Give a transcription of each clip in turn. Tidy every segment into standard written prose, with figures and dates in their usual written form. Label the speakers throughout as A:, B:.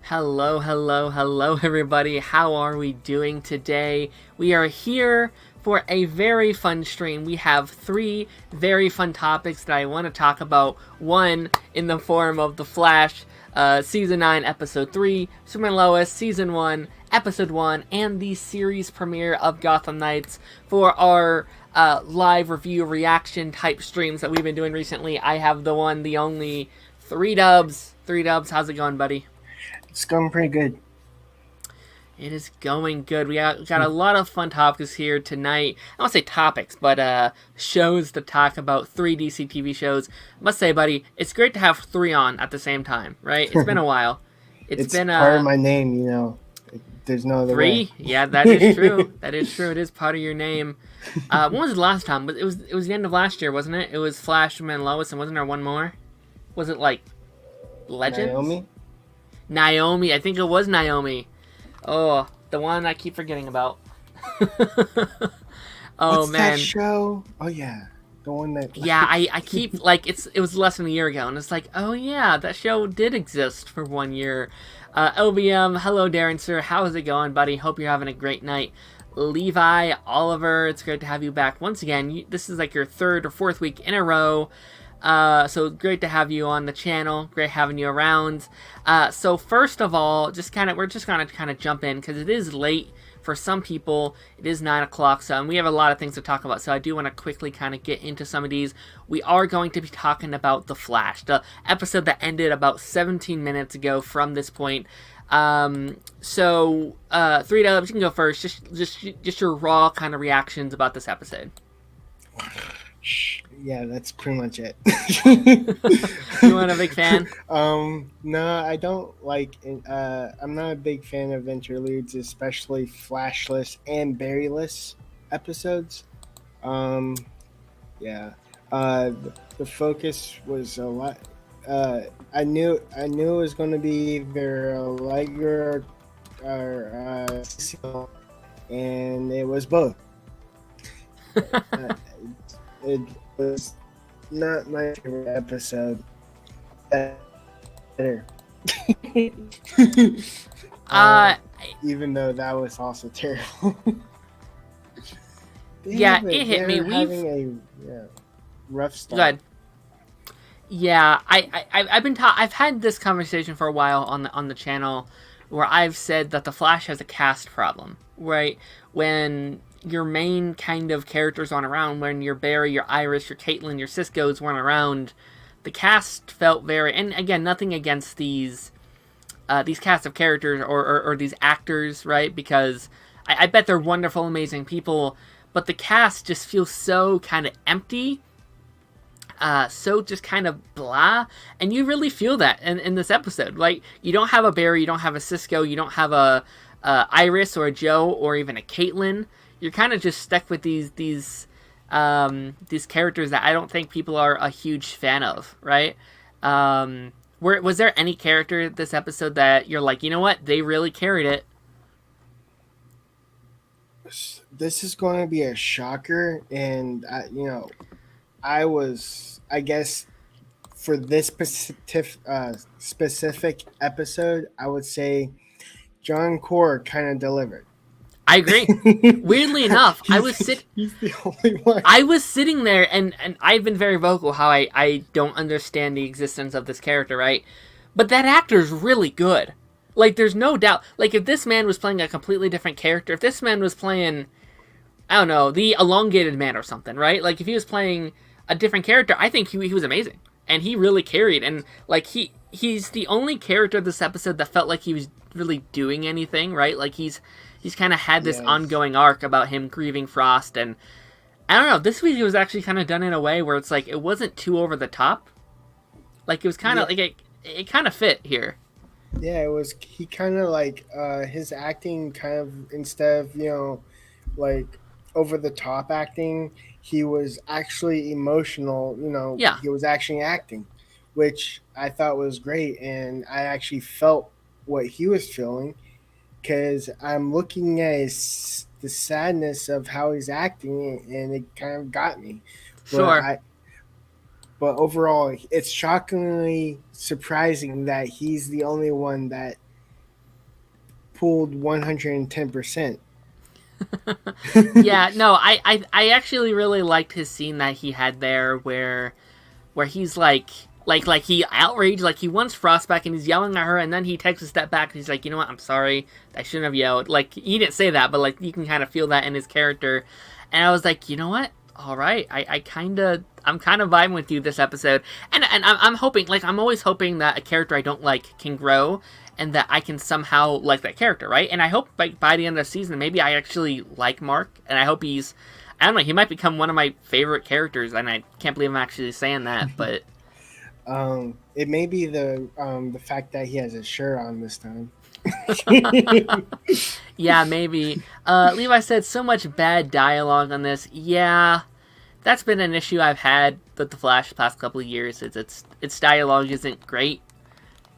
A: Hello, hello, hello, everybody. How are we doing today? We are here for a very fun stream. We have three very fun topics that I want to talk about. One in the form of The Flash, Season 9, Episode 3, Superman Lois, Season 1, Episode 1, and the series premiere of Gotham Knights for our live review reaction type streams that we've been doing recently. I have the one, the only, 3Dubs. 3Dubs, how's it going, buddy?
B: It's going pretty good.
A: It is going good. We got a lot of fun topics here tonight. I don't say topics, but shows to talk about. 3 DC TV shows. I must say, buddy, it's great to have three on at the same time, right? It's been a while.
B: It's
A: been
B: part of my name, There's no other
A: three.
B: way.
A: Yeah, that is true. That is true. It is part of your name. When was the last time? It was the end of last year, wasn't it? It was Flash, Superman, Lois, and wasn't there one more? Was it like Legends? Naomi, I think it was Naomi. Oh, the one I keep forgetting about. Oh,
B: What's
A: man.
B: that show? Oh yeah, the one that.
A: Yeah, I keep like it was less than a year ago, and it's like, oh yeah, that show did exist for 1 year. LBM, hello Darren sir, how's it going, buddy? Hope you're having a great night. Levi, Oliver, it's great to have you back once again. This is like your third or fourth week in a row. So great to have you on the channel. Great having you around. So first of all, we're just gonna kind of jump in because it is late for some people. It is 9 o'clock, so and we have a lot of things to talk about. So I do want to quickly kind of get into some of these. We are going to be talking about The Flash, the episode that ended about 17 minutes ago from this point. 3Dubs, you can go first. Just your raw kind of reactions about this episode.
B: Yeah, that's pretty much it.
A: You weren't a big fan?
B: No, I don't like. I'm not a big fan of interludes, especially flashless and Barryless episodes. Yeah. The focus was a lot. I knew it was going to be either Allegra or Cecile, and it was both. It was not my favorite episode. Better. Even though that was also terrible.
A: Yeah, it hit me.
B: Having a rough start.
A: Good. Yeah, I've had this conversation for a while on the channel, where I've said that The Flash has a cast problem, right? When your main kind of characters aren't around, when your Barry, your Iris, your Caitlin, your Cisco's weren't around, the cast felt very, and again, nothing against these cast of characters or these actors, right? Because I bet they're wonderful, amazing people, but the cast just feels so kind of empty, so just kind of blah, and you really feel that in this episode. Like, you don't have a Barry, you don't have a Cisco, you don't have a Iris or a Joe or even a Caitlin. You're kind of just stuck with these characters that I don't think people are a huge fan of, right? Was there any character this episode that you're like, you know what, they really carried it?
B: This is going to be a shocker, and I guess for this specific episode, I would say John Core kind of delivered.
A: I agree. Weirdly enough, he's
B: the only one.
A: I was sitting there, and I've been very vocal how I don't understand the existence of this character, right? But that actor's really good. Like, there's no doubt. Like, if this man was playing a completely different character, if this man was playing, I don't know, the Elongated Man or something, right? Like, if he was playing a different character, I think he was amazing. And he really carried. And, like, he's the only character this episode that felt like he was really doing anything, right? Like, he's kind of had this ongoing arc about him grieving Frost, and I don't know, this week it was actually kind of done in a way where it's like, it wasn't too over the top. Like, it was kind of, like, it kind of fit here.
B: Yeah, it was, he kind of like, his acting kind of, instead of, like, over the top acting, he was actually emotional,
A: Yeah.
B: He was actually acting, which I thought was great, and I actually felt what he was feeling, because I'm looking at the sadness of how he's acting, and it kind of got me.
A: Sure.
B: But overall, it's shockingly surprising that he's the only one that pulled 110%.
A: Yeah, no, I actually really liked his scene that he had there where he's like he outraged, like he wants Frost back and he's yelling at her, and then he takes a step back and he's like, you know what, I'm sorry, I shouldn't have yelled. Like he didn't say that, but like you can kind of feel that in his character, and I was like, you know what, all right, I'm kind of vibing with you this episode, and I'm hoping, like I'm always hoping that a character I don't like can grow, and that I can somehow like that character, right? And I hope like by the end of the season, maybe I actually like Mark, and I hope I don't know, he might become one of my favorite characters, and I can't believe I'm actually saying that, but
B: It may be the fact that he has a shirt on this time.
A: yeah, maybe. Levi said so much bad dialogue on this. Yeah, that's been an issue I've had with the Flash the past couple of years. Its dialogue isn't great,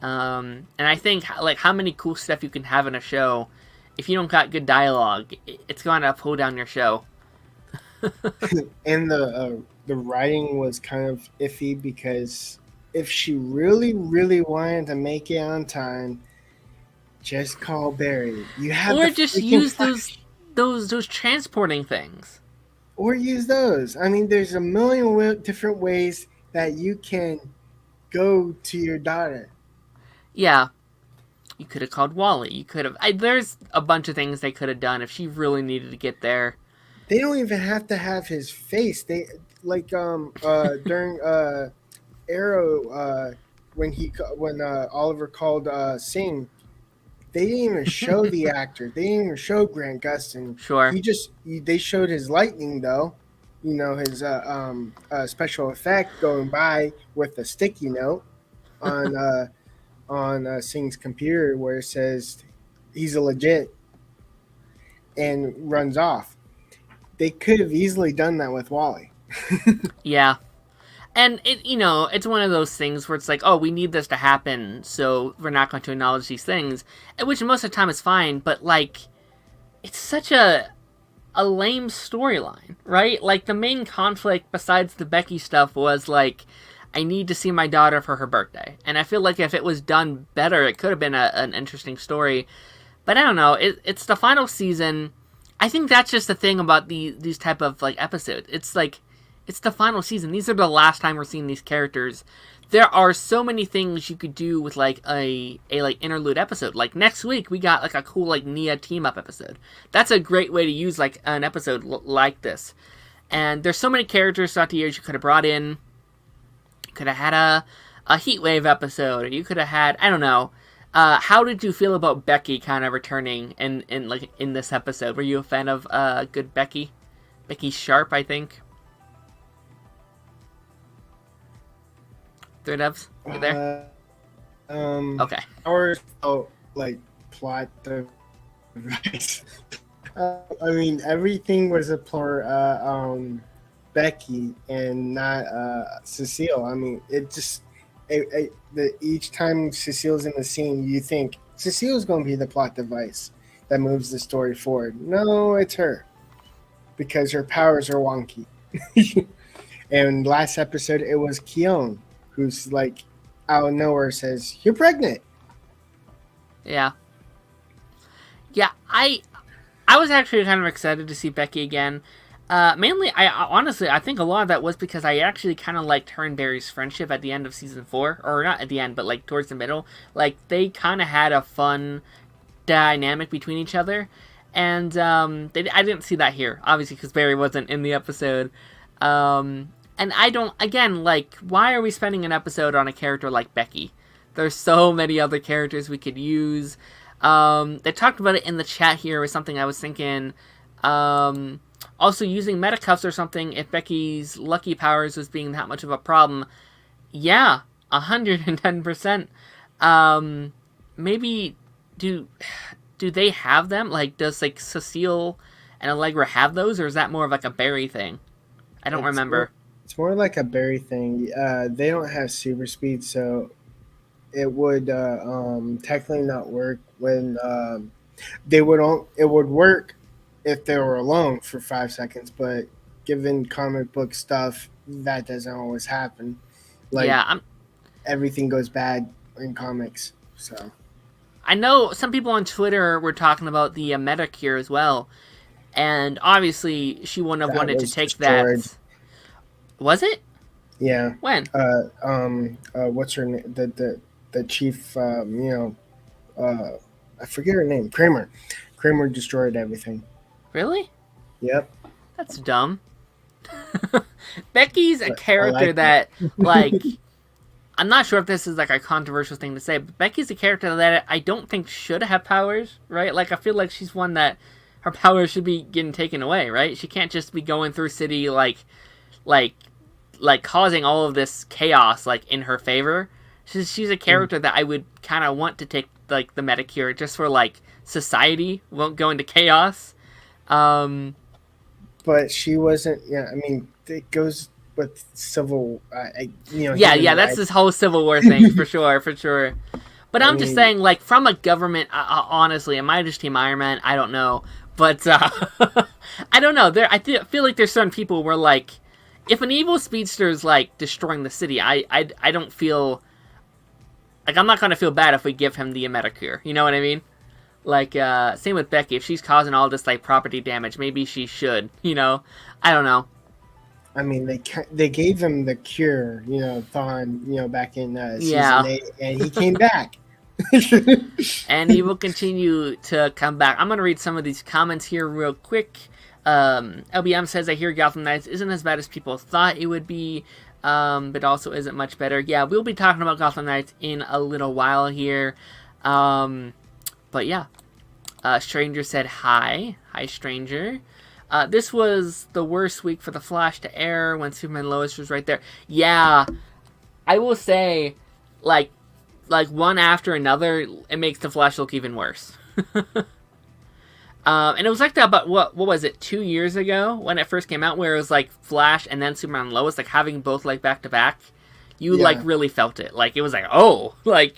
A: and I think like how many cool stuff you can have in a show, if you don't got good dialogue, it's going to pull down your show.
B: And the writing was kind of iffy because if she really, really wanted to make it on time, just call Barry. You have
A: Or
B: the
A: just
B: freaking
A: use
B: Flash.
A: those transporting things.
B: Or use those. I mean, there's a million different ways that you can go to your daughter.
A: Yeah, you could have called Wally. You could have. There's a bunch of things they could have done if she really needed to get there.
B: They don't even have to have his face. They like during Arrow when Oliver called Singh, they didn't even show the actor. They didn't even show Grant Gustin.
A: Sure.
B: They showed his lightning though. You know, his special effect going by with a sticky note on Singh's computer where it says he's a legit and runs off. They could have easily done that with Wally.
A: Yeah. And it's one of those things where it's like, oh, we need this to happen, so we're not going to acknowledge these things, which most of the time is fine. But like, it's such a lame storyline, right? Like the main conflict besides the Becky stuff was like, I need to see my daughter for her birthday, and I feel like if it was done better, it could have been an interesting story. But I don't know. It's the final season. I think that's just the thing about these type of like episodes. It's like, it's the final season. These are the last time we're seeing these characters. There are so many things you could do with like a like interlude episode. Like next week we got like a cool like Nia team up episode. That's a great way to use like an episode like this. And there's so many characters throughout the years you could have brought in. You could have had a Heatwave episode. Or you could have had, I don't know. How did you feel about Becky kind of returning in this episode? Were you a fan of good Becky? Becky Sharp, I think. Third Devs, you there? Okay.
B: Or like plot device. I mean, everything was for Becky and not Cecile. I mean, each time Cecile's in the scene, you think Cecile's going to be the plot device that moves the story forward. No, it's her because her powers are wonky. And last episode, it was Keone, who's like out of nowhere says, "You're pregnant."
A: Yeah. Yeah, I was actually kind of excited to see Becky again. Mainly, I think a lot of that was because I actually kind of liked her and Barry's friendship at the end of season 4, or not at the end, but like towards the middle. Like they kind of had a fun dynamic between each other, and I didn't see that here, obviously, because Barry wasn't in the episode. And I don't, again, like, why are we spending an episode on a character like Becky? There's so many other characters we could use. They talked about it in the chat here, was something I was thinking. Also, using metacuffs or something, if Becky's lucky powers was being that much of a problem. Yeah, 110%. Maybe, do they have them? Like, does, like, Cecile and Allegra have those, or is that more of, like, a Barry thing? I don't remember.
B: It's more like a Barry thing. They don't have super speed, so it would technically not work when it would work if they were alone for 5 seconds, but given comic book stuff, that doesn't always happen. Like, yeah, everything goes bad in comics, so
A: I know some people on Twitter were talking about the meta cure as well, and obviously she wouldn't have
B: That
A: wanted to
B: was
A: take
B: destroyed.
A: that. Was it?
B: Yeah.
A: When?
B: What's her name? The chief. I forget her name. Kramer. Kramer destroyed everything.
A: Really?
B: Yep.
A: That's dumb. Becky's a
B: But I
A: character
B: like
A: that, like, I'm not sure if this is like a controversial thing to say, but Becky's a character that I don't think should have powers, right? Like, I feel like she's one that her powers should be getting taken away, right? She can't just be going through city like, causing all of this chaos like in her favor. She's a character that I would kind of want to take like the Metacure just for like society won't go into chaos.
B: But she wasn't. Yeah, I mean, it goes with civil.
A: Yeah,
B: human
A: that's
B: rights.
A: this whole Civil War thing for sure. But
B: I
A: I'm just
B: mean,
A: saying, like, from a government, honestly, am I just Team Iron Man? I don't know. But, I don't know. Feel like there's certain people where, like, if an evil speedster is, like, destroying the city, I don't feel... Like, I'm not going to feel bad if we give him the Metacure. You know what I mean? Like, same with Becky. If she's causing all this, like, property damage, maybe she should, you know? I don't know.
B: I mean, they gave him the cure, Thawne, back in
A: Yeah.
B: season 8, and he came back.
A: And he will continue to come back. I'm going to read some of these comments here real quick. LBM says, I hear Gotham Knights isn't as bad as people thought it would be, but also isn't much better. Yeah, we'll be talking about Gotham Knights in a little while here. But yeah. Stranger said hi. Hi, Stranger. This was the worst week for the Flash to air when Superman and Lois was right there. Yeah, I will say, like one after another, it makes the Flash look even worse. And it was like that about, what was it, 2 years ago when it first came out, where it was like Flash and then Superman and Lois, like having both like back to back. You like really felt it. Like it was like, oh, like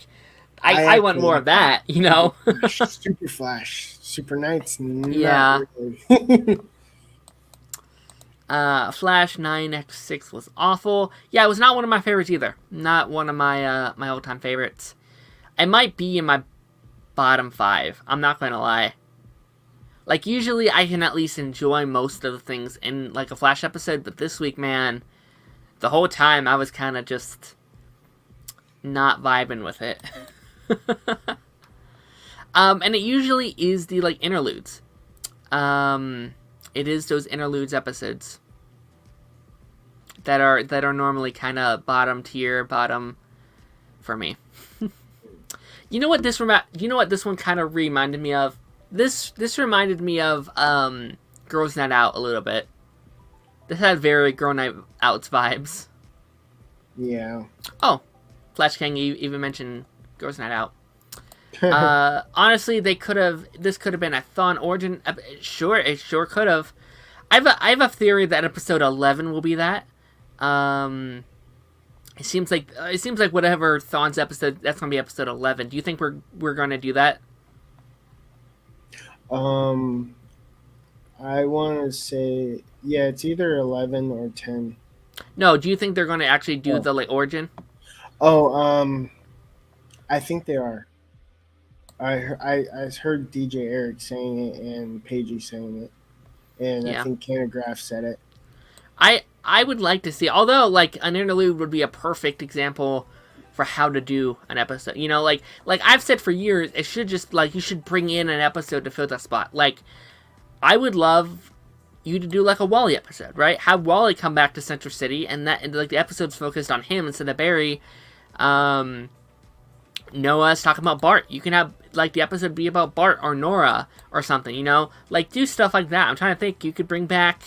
A: I want more of that, you know?
B: Super Flash, Super Knights,
A: Yeah.
B: Really.
A: Flash 9x6 was awful. Yeah, it was not one of my favorites either. Not one of my my all-time favorites. It might be in my bottom 5. I'm not gonna lie. Like, usually I can at least enjoy most of the things in, like, a Flash episode, but this week, man, the whole time I was kind of just not vibing with it. And it usually is the, like, interludes. It is those interludes episodes that are normally kind of bottom tier, bottom for me. You know what this one kind of reminded me of? This reminded me of Girls Night Out a little bit. This had very Girl Night Out's vibes.
B: Yeah.
A: Oh, Flash King even mentioned Girls Night Out. Honestly, this could have been a Thawne origin. Sure, it sure could have. I have a theory that episode 11 will be that. It seems like whatever Thawne's episode, that's gonna be episode 11. Do you think we're gonna do that?
B: I want to say, yeah, it's either 11 or 10.
A: No, do you think they're gonna actually do the like origin?
B: Oh, I think they are. I heard DJ Eric saying it and Paigey saying it, and
A: Yeah.
B: I think Canograph said it.
A: I would like to see, although like an interlude would be a perfect example for how to do an episode. You know, like I've said for years, it should just like you should bring in an episode to fill that spot. Like I would love you to do like a Wally episode, right? Have Wally come back to Central City, and like the episode's focused on him instead of Barry. Noah's talking about Bart. You can have like the episode be about Bart or Nora or something, you know? Like do stuff like that. I'm trying to think. You could bring back,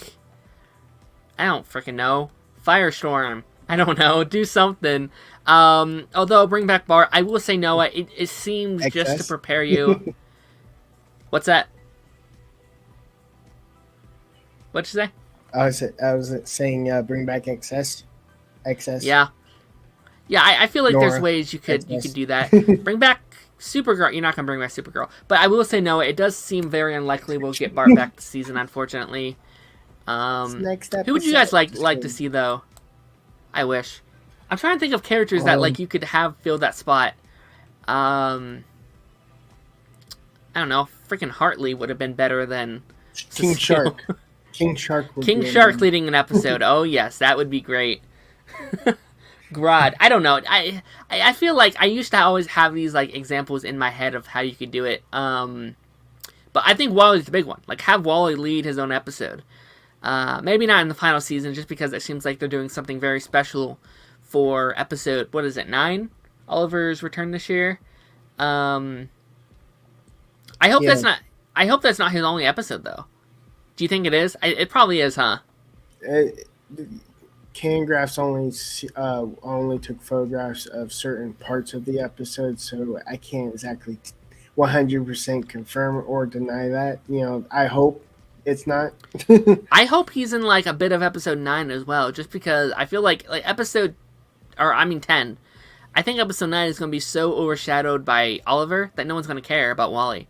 A: I don't freaking know, Firestorm. I don't know. Do something. Although bring back Bart, I will say Noah. It seems just to prepare you. What's that? What'd you say?
B: I was saying bring back excess.
A: Yeah. Yeah, I feel like
B: Nora.
A: there's ways you could do that. Bring back Supergirl. You're not gonna bring back Supergirl, but I will say Noah. It does seem very unlikely we'll get Bart back this season, unfortunately.
B: Next episode.
A: Who would you guys like to see though? I wish. I'm trying to think of characters that like you could have fill that spot. I don't know, freaking Hartley would have been better than
B: King
A: Cecile.
B: Shark. King Shark.
A: King Shark leading an episode. Oh yes, that would be great. Grodd. I don't know. I feel like I used to always have these like examples in my head of how you could do it. But I think Wally's the big one. Like have Wally lead his own episode. Maybe not in the final season, just because it seems like they're doing something very special for episode, what is it, 9? Oliver's return this year. I hope that's not. I hope that's not his only episode, though. Do you think it is? It probably is, huh?
B: Cangraphs only took photographs of certain parts of the episode, so I can't exactly 100% confirm or deny that. I hope it's not.
A: I hope he's in like a bit of episode 9 as well, just because I feel like 10. I think episode 9 is going to be so overshadowed by Oliver that no one's going to care about Wally.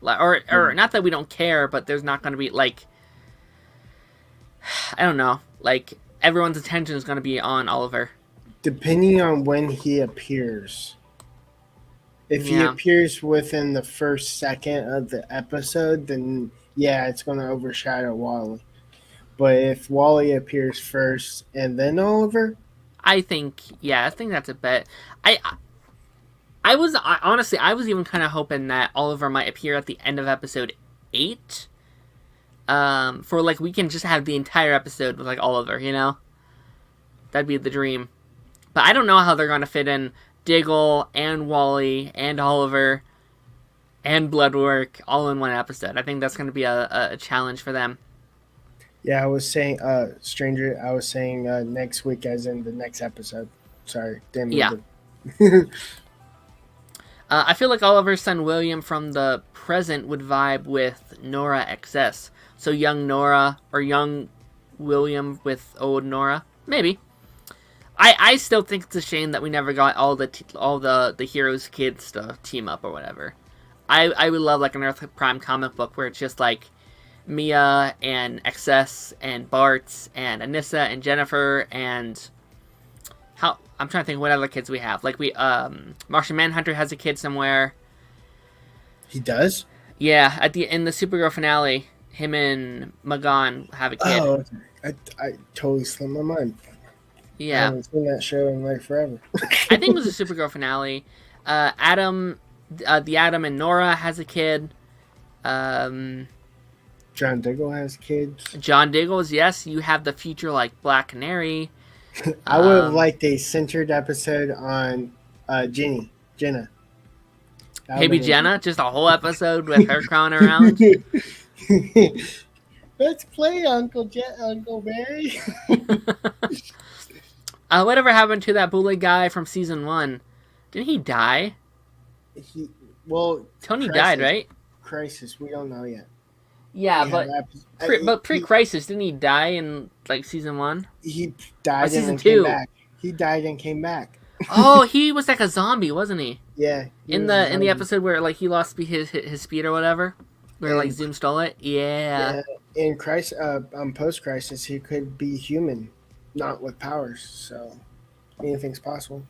A: Or not that we don't care, but there's not going to be like, I don't know, like everyone's attention is going to be on Oliver.
B: Depending on when he appears. If he appears within the first second of the episode, then yeah, it's going to overshadow Wally. But if Wally appears first and then Oliver,
A: I think that's a bet. Honestly, I was even kind of hoping that Oliver might appear at the end of episode 8. For like we can just have the entire episode with like Oliver, That'd be the dream. But I don't know how they're going to fit in Diggle and Wally and Oliver and Bloodwork all in one episode. I think that's going to be a challenge for them.
B: Yeah, I was saying, Stranger, I was saying next week as in the next episode. Sorry. Damn.
A: Yeah. I feel like Oliver's son William from the present would vibe with Nora XS. So young Nora or young William with old Nora. Maybe. I still think it's a shame that we never got all the heroes' kids to team up or whatever. I would love like an Earth Prime comic book where it's just like Mia and XS and Bart and Anissa and Jennifer and I'm trying to think what other kids we have. Like Martian Manhunter has a kid somewhere.
B: He does?
A: Yeah, in the Supergirl finale, him and Magan have a kid.
B: Oh, I totally slipped my mind.
A: Yeah.
B: I haven't seen that show in like forever.
A: I think it was a Supergirl finale. The Adam and Nora has a kid.
B: John Diggle has kids.
A: John Diggles, yes. You have the future like Black Canary.
B: I would have liked a centered episode on Jenna.
A: Maybe Jenna, just a whole episode with her crawling around.
B: Let's play, Uncle Barry.
A: Whatever happened to that bully guy from season 1? Didn't he die? Tony died, right?
B: Crisis, we don't know yet.
A: Yeah, but pre-Crisis, didn't he die in like season 1?
B: He died
A: season
B: and
A: 2.
B: Came back. He died and came back.
A: Oh, he was like a zombie, wasn't he?
B: Yeah.
A: In the episode where like he lost his speed or whatever, where like Zoom stole it. Yeah.
B: In Crisis, post-Crisis, he could be human, not with powers. So anything's possible.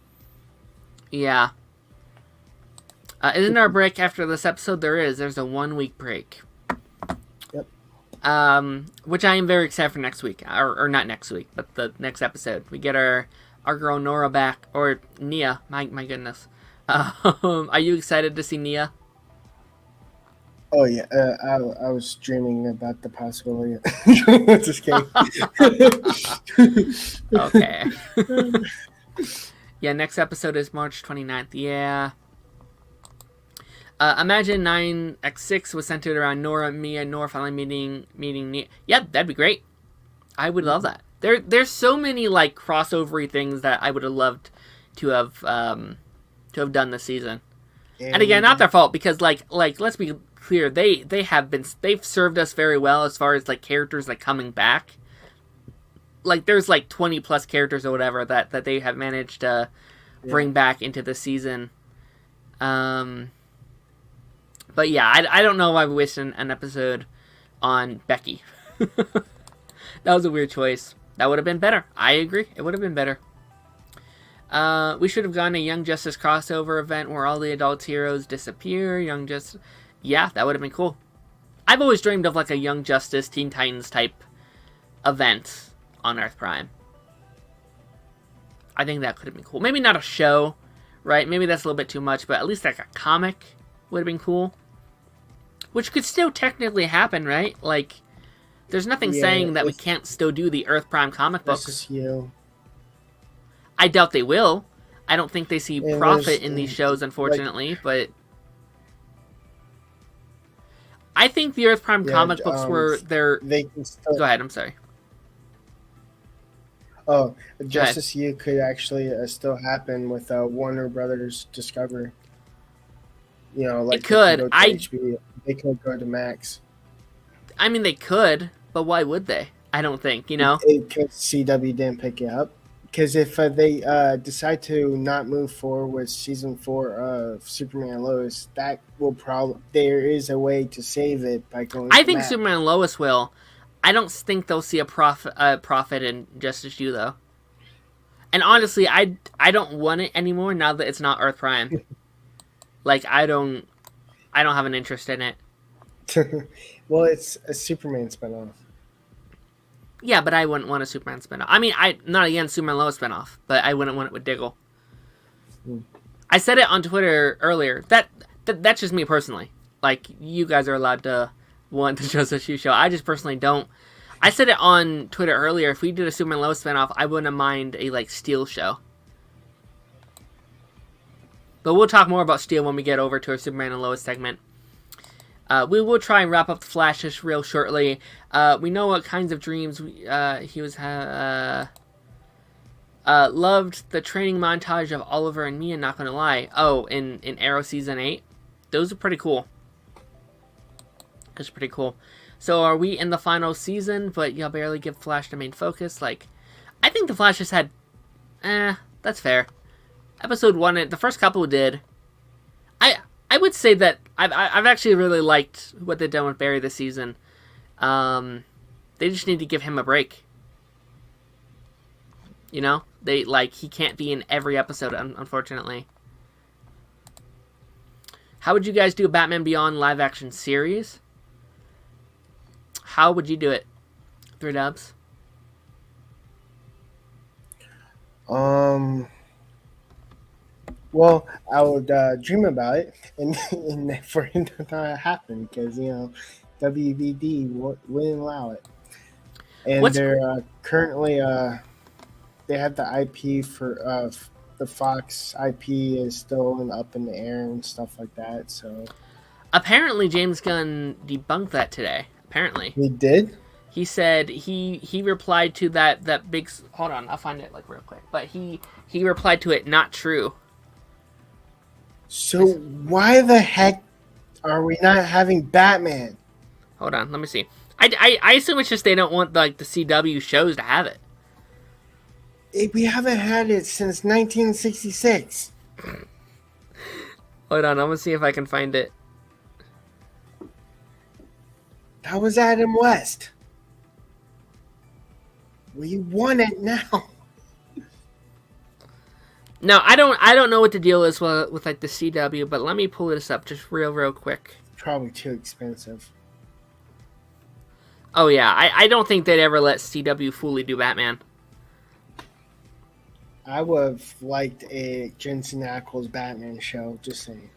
A: Yeah. Isn't there a break after this episode? There's a 1-week break.
B: Yep.
A: Which I am very excited for next week, or not next week, but the next episode. We get our girl Nora back, or Nia. My goodness. Are you excited to see Nia?
B: Oh yeah, I was dreaming about the possibility. Just kidding.
A: Okay. Yeah, next episode is March 29th. Yeah. Imagine 9x6 was centered around Nora, Mia, Nora finally meeting Nia. Yeah, that'd be great. I would love that. There's so many like crossovery things that I would have loved to have done this season. And again, not their fault because like let's be clear, they've served us very well as far as like characters like coming back. Like there's like 20 plus characters or whatever that they have managed to bring back into the season. But yeah, I don't know why we wasted an episode on Becky. That was a weird choice. That would have been better. I agree. It would have been better. We should have gone a Young Justice crossover event where all the adult heroes disappear. Young Justice. Yeah, that would have been cool. I've always dreamed of like a Young Justice, Teen Titans type event on Earth Prime. I think that could have been cool. Maybe not a show, right? Maybe that's a little bit too much, but at least like a comic would have been cool. Which could still technically happen, right? Like, there's nothing saying that we can't still do the Earth Prime comic books.
B: This is you.
A: I doubt they will. I don't think they see profit in these shows, unfortunately, but I think the Earth Prime comic books were
B: they can still...
A: Go ahead, I'm sorry.
B: Oh, Justice U could actually still happen with Warner Brothers Discovery. You know, like
A: it could.
B: HBO, they could go to Max.
A: I mean, they could, but why would they? I don't think, you know?
B: Because CW didn't pick it up. Because if they decide to not move forward with season 4 of Superman and Lois, that will probably... There is a way to save it by going
A: I think
B: Max.
A: Superman and Lois will. I don't think they'll see a profit in Justice U, though. And honestly, I don't want it anymore now that it's not Earth Prime. Like, I don't have an interest in it.
B: Well, it's a Superman spinoff.
A: Yeah, but I wouldn't want a Superman spinoff. I mean, not against Superman and Lois spinoff, but I wouldn't want it with Diggle. I said it on Twitter earlier. That's just me personally. Like, you guys are allowed to want the Justice U show. I just personally don't. I said it on Twitter earlier. If we did a Superman and Lois spinoff, I wouldn't mind a, like, Steel show. But we'll talk more about Steel when we get over to our Superman and Lois segment. We will try and wrap up the Flash just real shortly. We know what kinds of dreams he was loved the training montage of Oliver and Mia, not gonna lie. Oh, in Arrow Season 8. Those are pretty cool. That's pretty cool. So are we in the final season, but you'll barely give Flash the main focus? Like, I think the Flash has had... that's fair. Episode 1, the first couple did. I would say that I've actually really liked what they've done with Barry this season. They just need to give him a break. You know? He can't be in every episode, unfortunately. How would you guys do a Batman Beyond live action series? How would you do it? 3 Dubs?
B: Well, I would dream about it, and for it to not happen, because, you know, WBD wouldn't allow it. And they're currently, they have the IP for, the Fox IP is still up in the air and stuff like that, so.
A: Apparently, James Gunn debunked that today. Apparently.
B: He did?
A: He said he replied to that big... Hold on, I'll find it, like, real quick. But he replied to it, not true.
B: So why the heck are we not having Batman?
A: Hold on, let me see. I assume it's just they don't want like the CW shows to have it.
B: We haven't had it since 1966.
A: Hold on, I'm gonna see if I can find it.
B: That was Adam West. We want it now.
A: No, I don't know what the deal is with like the CW, but let me pull this up just real quick.
B: Probably too expensive.
A: Oh yeah, I don't think they'd ever let CW fully do Batman.
B: I would have liked a Jensen Ackles Batman show, just saying.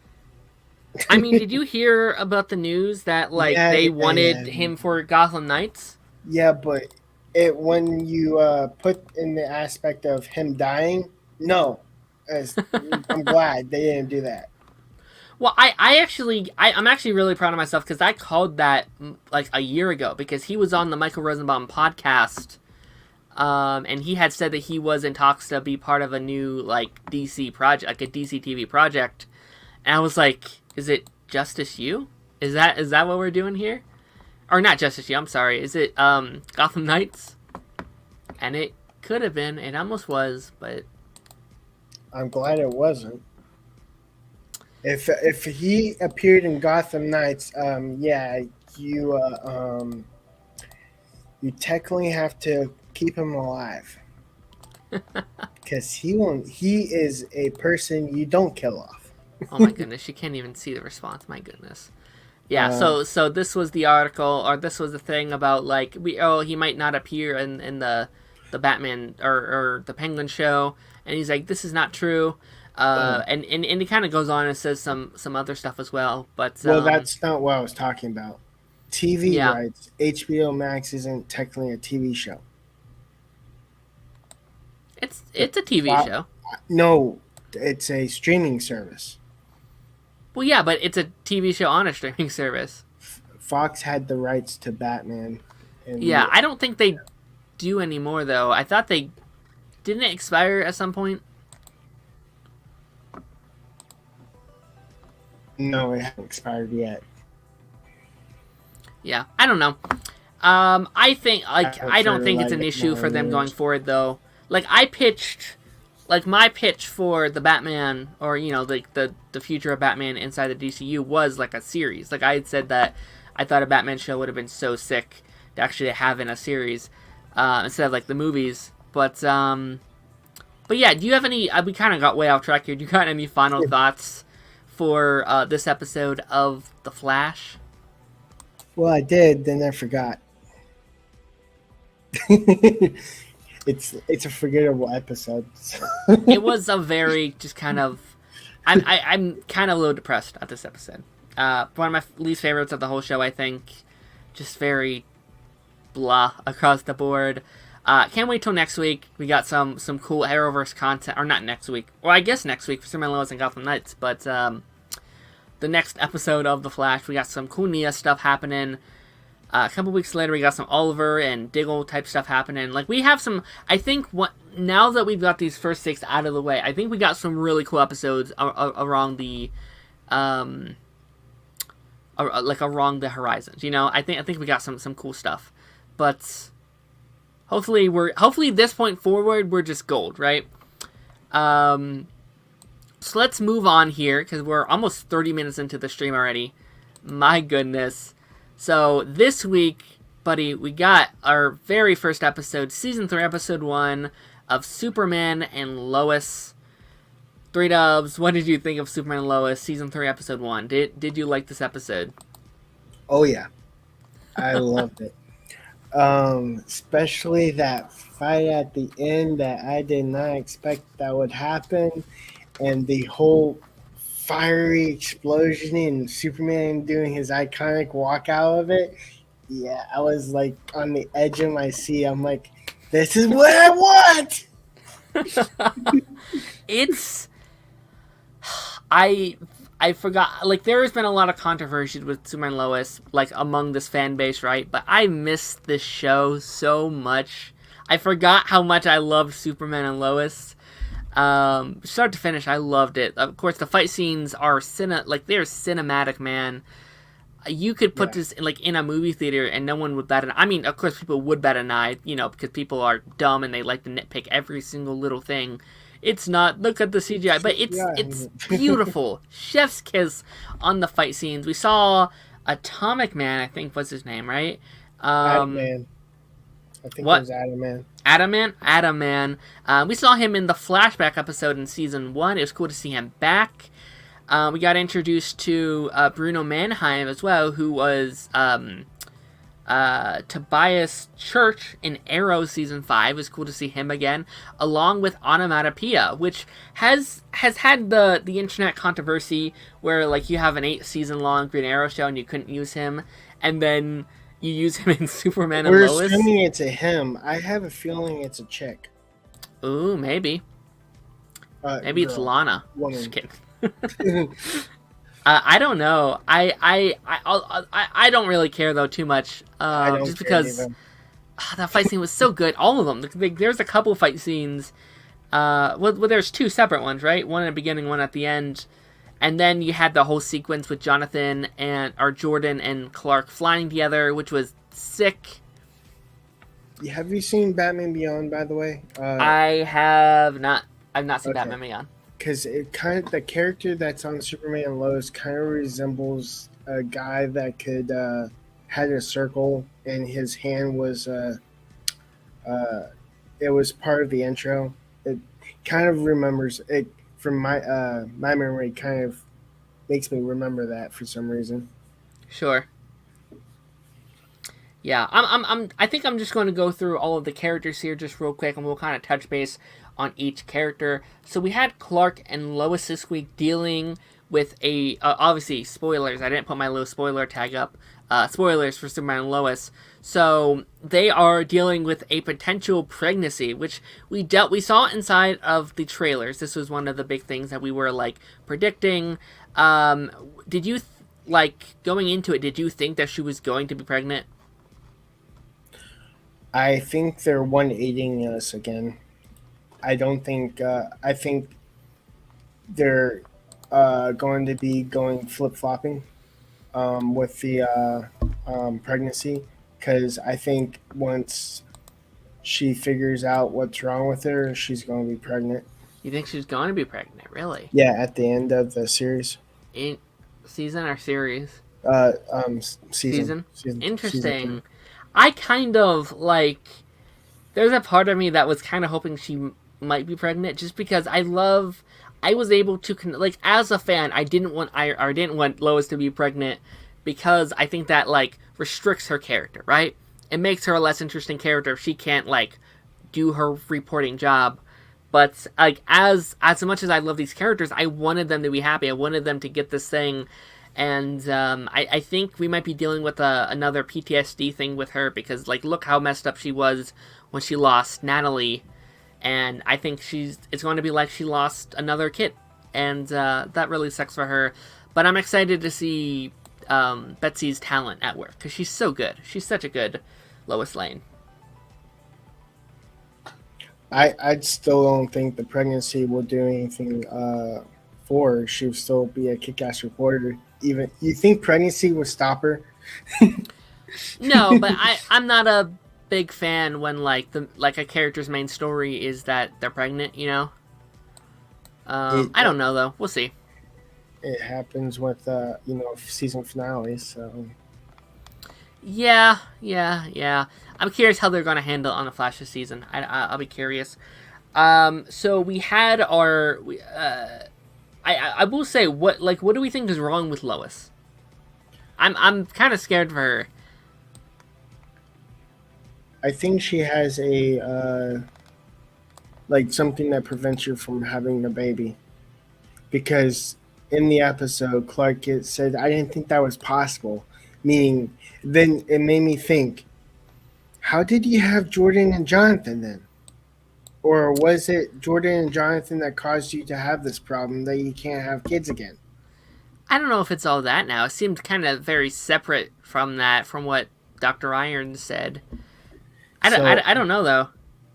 A: I mean, did you hear about the news that like they wanted him for Gotham Knights?
B: Yeah, but when you put in the aspect of him dying, no. I'm glad they didn't do that.
A: Well, I'm actually really proud of myself because I called that like a year ago because he was on the Michael Rosenbaum podcast, and he had said that he was in talks to be part of a new like DC project, like a DC TV project, and I was like, is it Justice U? Is that what we're doing here? Or not Justice U? I'm sorry. Is it Gotham Knights? And it could have been. It almost was, but.
B: I'm glad it wasn't. If he appeared in Gotham Knights, you technically have to keep him alive because he is a person you don't kill off.
A: Oh my goodness, you can't even see the response. My goodness, Yeah, so this was the article, or this was the thing about like he might not appear in the Batman or the Penguin show, and he's like, this is not true, and he kind of goes on and says some other stuff as well, but
B: Well, that's not what I was talking about. TV
A: yeah,
B: rights. HBO Max isn't technically a TV show.
A: it's a TV show.
B: No, it's a streaming service.
A: Well, yeah, but it's a TV show on a streaming service.
B: Fox had the rights to Batman, and
A: Yeah, I don't think they do anymore though. I thought they didn't it expire at some point.
B: no, it hasn't expired yet.
A: Yeah, I don't know. I think I don't think it's an issue for them going forward though. Like I pitched, like my pitch for the Batman or the future of Batman inside the DCU was like a series. Like I had said that I thought a Batman show would have been so sick to actually have in a series instead of like the movies. But yeah, do you have any? We kind of got way off track here. Do you got any final thoughts for this episode of The Flash?
B: Well, I did, then I forgot. It's a forgettable episode.
A: It was a very just kind of. I'm kind of a little depressed at this episode. One of my least favorites of the whole show, I think. Just very blah across the board. Can't wait till next week. We got some cool Arrowverse content, or not next week. Well, I guess next week for Superman, Lois, and Gotham Knights. But the next episode of The Flash, we got some cool Nia stuff happening. A couple weeks later, we got some Oliver and Diggle type stuff happening. Like we have some. I think now that we've got these first 6 out of the way, I think we got some really cool episodes around the around the horizons. I think we got some cool stuff, but hopefully this point forward we're just gold, right? So let's move on here because we're almost 30 minutes into the stream already. My goodness. So this week, buddy, we got our very first episode, season 3, episode 1 of Superman and Lois. 3 Dubs, what did you think of Superman and Lois, season 3, episode 1? Did you like this episode?
B: Oh yeah, I loved it. Especially that fight at the end that I did not expect that would happen, and the whole fiery explosion and Superman doing his iconic walk out of it. Yeah, I was like on the edge of my seat. I'm like, this is what I want.
A: It's I forgot, like there has been a lot of controversy with Superman and Lois, like among this fan base, right? But I missed this show so much. I forgot how much I loved Superman and Lois. Start to finish, I loved it. Of course, the fight scenes are they're cinematic, man. You could put this in a movie theater and no one would bat an eye. I mean, of course, people would bat an eye, because people are dumb and they like to nitpick every single little thing. It's not, look at the CGI, but it's beautiful. Chef's kiss on the fight scenes. We saw Atomic Man, I think was his name, right?
B: Adam Man. I think it was Adam Man.
A: Adam Man. We saw him in the flashback episode in season 1. It was cool to see him back. We got introduced to Bruno Mannheim as well, who was Tobias Church in Arrow season 5. It was cool to see him again, along with Onomatopoeia, which has had the internet controversy where like you have an 8-season long Green Arrow show and you couldn't use him, and then you use him in Superman and Lois.
B: We're assuming it's a him. I have a feeling it's a chick.
A: Ooh, maybe. Maybe girl. It's Lana.
B: Woman.
A: Just kidding. I don't know. I don't really care though too much. Just because that fight scene was so good. All of them. There's a couple fight scenes. Well, there's 2 separate ones, right? One at the beginning, one at the end. And then you had the whole sequence with Jordan and Clark flying together, which was sick.
B: Have you seen Batman Beyond, by the way?
A: I have not. I've not seen Batman Beyond.
B: Because the character that's on Superman and Lois kind of resembles a guy that could had a circle and his hand was it was part of the intro. It kind of remembers it from my memory. Kind of makes me remember that for some reason.
A: Sure. Yeah, I think I'm just going to go through all of the characters here just real quick, and we'll kind of touch base on each character. So we had Clark and Lois this week dealing with a obviously spoilers. I didn't put my little spoiler tag up. Spoilers for Superman and Lois. So they are dealing with a potential pregnancy, which we saw inside of the trailers. This was one of the big things that we were like predicting. Did you like going into it? Did you think that she was going to be pregnant?
B: I think they're 180 us again. I don't think. I think they're going to be going flip flopping with the pregnancy, because I think once she figures out what's wrong with her, she's going to be pregnant.
A: You think she's going to be pregnant? Really?
B: Yeah, at the end of the series.
A: In season or series?
B: Season.
A: Interesting. I kind of like. There's a part of me that was kind of hoping she might be pregnant, just because I was able to like as a fan. I didn't want Lois to be pregnant because I think that like restricts her character. Right? It makes her a less interesting character if she can't like do her reporting job. But like as much as I love these characters, I wanted them to be happy. I wanted them to get this thing. And I think we might be dealing with another PTSD thing with her, because like look how messed up she was when she lost Natalie, and I think it's going to be like she lost another kid, and that really sucks for her. But I'm excited to see Betsy's talent at work, because she's so good. She's such a good Lois Lane.
B: I still don't think the pregnancy will do anything for her. She'll still be a kick-ass reporter. Even you think pregnancy would stop her?
A: No, but I'm not a big fan when like a character's main story is that they're pregnant. You know. I don't know though. We'll see.
B: It happens with season finales. So.
A: Yeah. I'm curious how they're going to handle it on the Flash this season. I'll be curious. So we had our. I will say what do we think is wrong with Lois? I'm kind of scared for her.
B: I think she has a something that prevents her from having a baby, because in the episode Clark said, "I didn't think that was possible," meaning then it made me think, how did you have Jordan and Jonathan then? Or was it Jordan and Jonathan that caused you to have this problem that you can't have kids again?
A: I don't know if it's all that now. It seemed kind of very separate from that, from what Dr. Irons said. I don't know, though.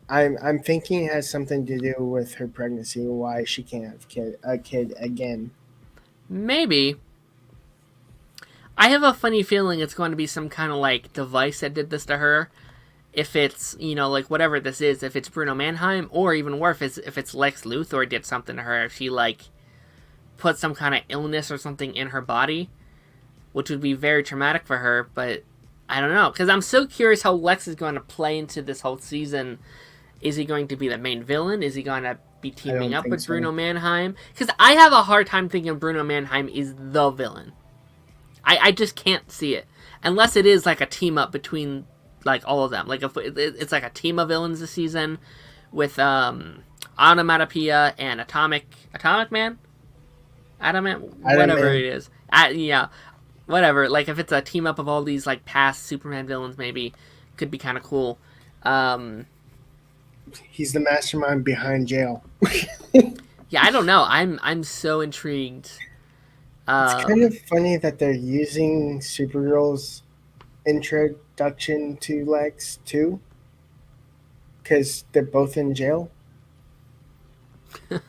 B: I'm thinking it has something to do with her pregnancy, why she can't have a kid again.
A: Maybe. I have a funny feeling it's going to be some kind of, like, device that did this to her. If it's, like, whatever this is, if it's Bruno Mannheim, or even worse, if it's Lex Luthor did something to her, if she, like, put some kind of illness or something in her body, which would be very traumatic for her, but I don't know, because I'm so curious how Lex is going to play into this whole season. Is he going to be the main villain? Is he going to be teaming up with Bruno Mannheim? Because I have a hard time thinking Bruno Mannheim is the villain. I just can't see it. Unless it is, like, a team-up between like all of them, like if it's like a team of villains this season with Onomatopoeia and Atomic Man, whatever it is, whatever. Like if it's a team up of all these like past Superman villains, maybe could be kind of cool.
B: He's the mastermind behind Jail.
A: Yeah, I don't know. I'm so intrigued.
B: It's kind of funny that they're using Supergirl's introduction to Lex too, because they're both in jail.
A: Yeah,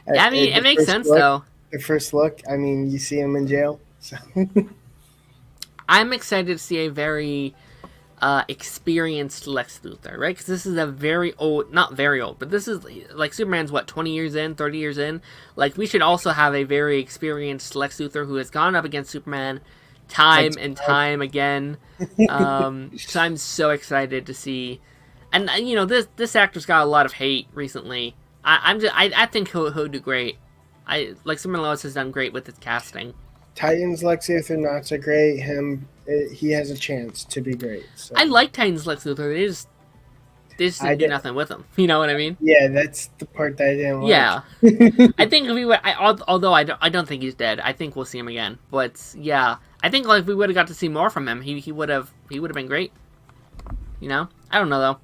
A: I mean, it makes sense though.
B: The first look, I mean, you see him in jail. So.
A: I'm excited to see a very experienced Lex Luthor, right? Because this is a very old, not very old, but this is like Superman's 20 years in, 30 years in. Like we should also have a very experienced Lex Luthor who has gone up against Superman time and time again. So I'm so excited to see, and this actor's got a lot of hate recently. I think he'll do great. Superman Lois has done great with his casting.
B: Titans Lex Luthor not so great. He has a chance to be great. So
A: I like Titans Lex Luthor. They just
B: I
A: didn't do
B: did.
A: nothing with him. You know what I mean?
B: Yeah, that's the part that I didn't
A: Yeah.
B: like.
A: I think if we would, although I don't think he's dead. I think we'll see him again. But yeah, I think like if we would have got to see more from him, he would have been great. You know, I don't know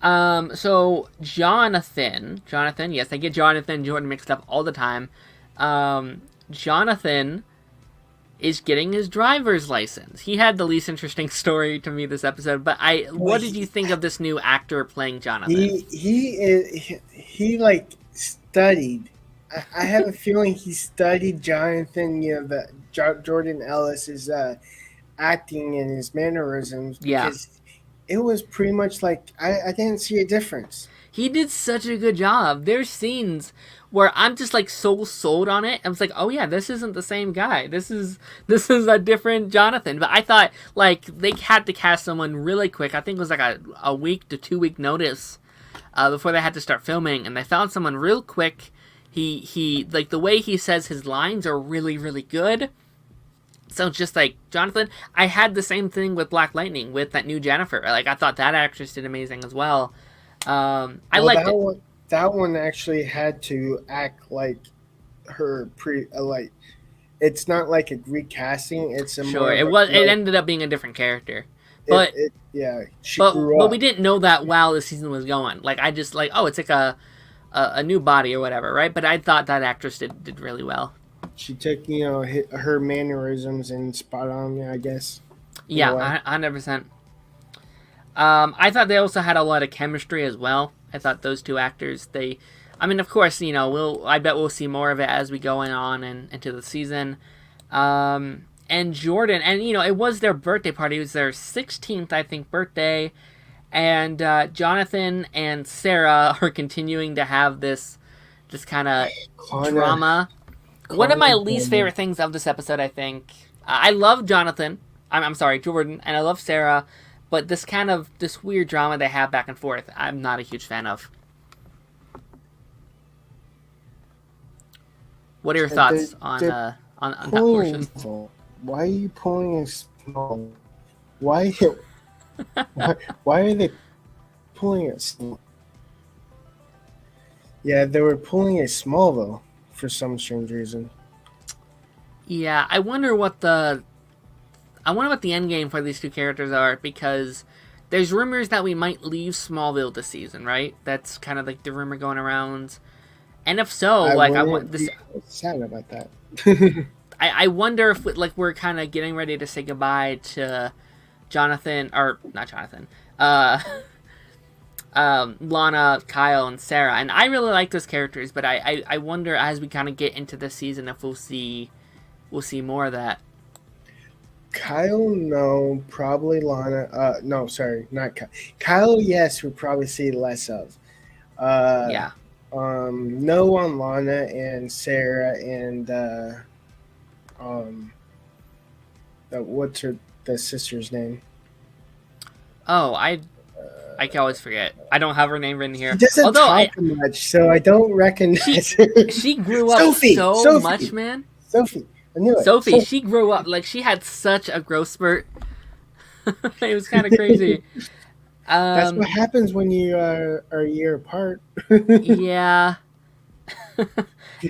A: though. So Jonathan, yes, I get Jonathan and Jordan mixed up all the time. Jonathan is getting his driver's license. He had the least interesting story to me this episode, but what did you think of this new actor playing Jonathan?
B: He like studied. I have a feeling he studied Jonathan. You know, the Jordan Ellis's acting and his mannerisms because it was pretty much like I didn't see a difference.
A: He did such a good job. There's scenes where I'm just like so sold on it. I was like, oh yeah, this isn't the same guy. This is a different Jonathan. But I thought like they had to cast someone really quick. I think it was like a week to 2 week notice before they had to start filming, and they found someone real quick. He like the way he says his lines are really really good. So just like Jonathan, I had the same thing with Black Lightning with that new Jennifer. Like I thought that actress did amazing as well. I liked it.
B: That one actually had to act like her like. It's not like a recasting. It's a
A: sure. It ended up being a different character, but
B: she grew up.
A: But we didn't know that while the season was going. Like I just like it's like a new body or whatever, right? But I thought that actress did really well.
B: She took her mannerisms and spot on. I guess.
A: Yeah, 100%. I thought they also had a lot of chemistry as well. I thought those two actors, of course, I bet we'll see more of it as we go on and into the season. And Jordan, and it was their birthday party. It was their 16th, I think, birthday. And Jonathan and Sarah are continuing to have this kind of drama. One of my least favorite things of this episode, I think. I love Jonathan. I'm sorry, Jordan, and I love Sarah. But this weird drama they have back and forth, I'm not a huge fan of. What are your thoughts on that portion?
B: Why are you pulling a small? Why are they pulling it small? Yeah, they were pulling it small though, for some strange reason.
A: Yeah, I wonder what the end game for these two characters are, because there's rumors that we might leave Smallville this season, right? That's kind of like the rumor going around. And if so,
B: I'm sad about that.
A: I wonder if we're kind of getting ready to say goodbye to Jonathan, or not Jonathan, Lana, Kyle, and Sarah. And I really like those characters, but I wonder as we kind of get into this season if we'll see more of that.
B: Kyle, no. Probably Lana. No, sorry, not Kyle. Kyle, yes, we'll probably see less of.
A: Yeah.
B: No on Lana and Sarah and what's the sister's name?
A: Oh, I can always forget. I don't have her name written here.
B: She doesn't talk much, so I don't recognize her.
A: She grew up so much, man.
B: Sophie. I knew it.
A: Sophie, she grew up, like, she had such a growth spurt. It was kind of crazy.
B: That's what happens when you are a year apart.
A: Yeah.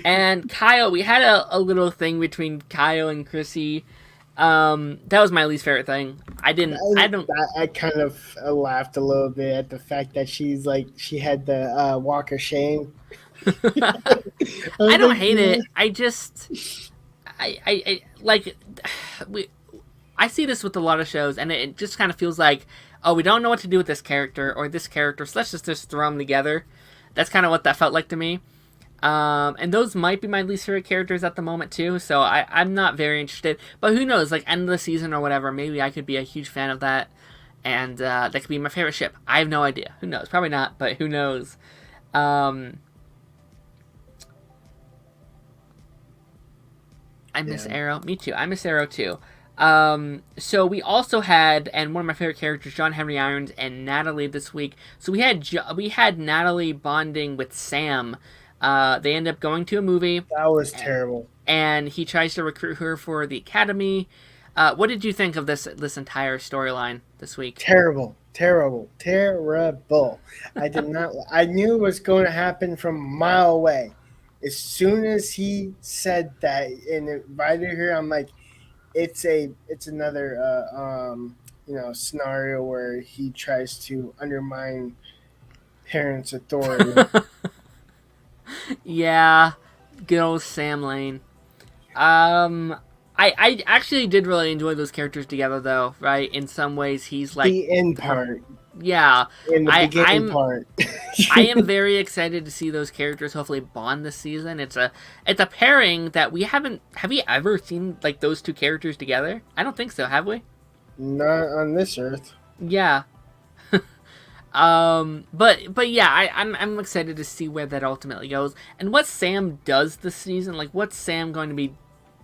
A: And Kyle, we had a little thing between Kyle and Chrissy. That was my least favorite thing. I kind of laughed a little bit at the fact that she had the walk of shame. I don't hate it. I just... I see this with a lot of shows, and it just kind of feels like, oh, we don't know what to do with this character or this character, so let's just throw them together. That's kind of what that felt like to me. And those might be my least favorite characters at the moment too, so I'm not very interested. But who knows, like end of the season or whatever, maybe I could be a huge fan of that, and that could be my favorite ship. I have no idea. Who knows? Probably not, but who knows? I miss Arrow. Me too. I miss Arrow too. So we also had, and one of my favorite characters, John Henry Irons and Natalie this week. So we had Natalie bonding with Sam They end up going to a movie,
B: That was terrible.
A: and he tries to recruit her for the academy. What did you think of this entire storyline this week?
B: Terrible. Terrible. Terrible. I did not. I knew it was going to happen from a mile away. As soon as he said that and invited her, I'm like, it's another scenario where he tries to undermine parents' authority.
A: Yeah, good old Sam Lane. I actually did really enjoy those characters together, though. Right, in some ways, he's like
B: The end part,
A: yeah.
B: in the beginning
A: I'm
B: part.
A: I am very excited to see those characters hopefully bond this season. It's a pairing that we haven't. Have we ever seen like those two characters together? I don't think so. Have we?
B: Not on this earth.
A: Yeah. But yeah, I'm excited to see where that ultimately goes and what Sam does this season. Like, what's Sam going to be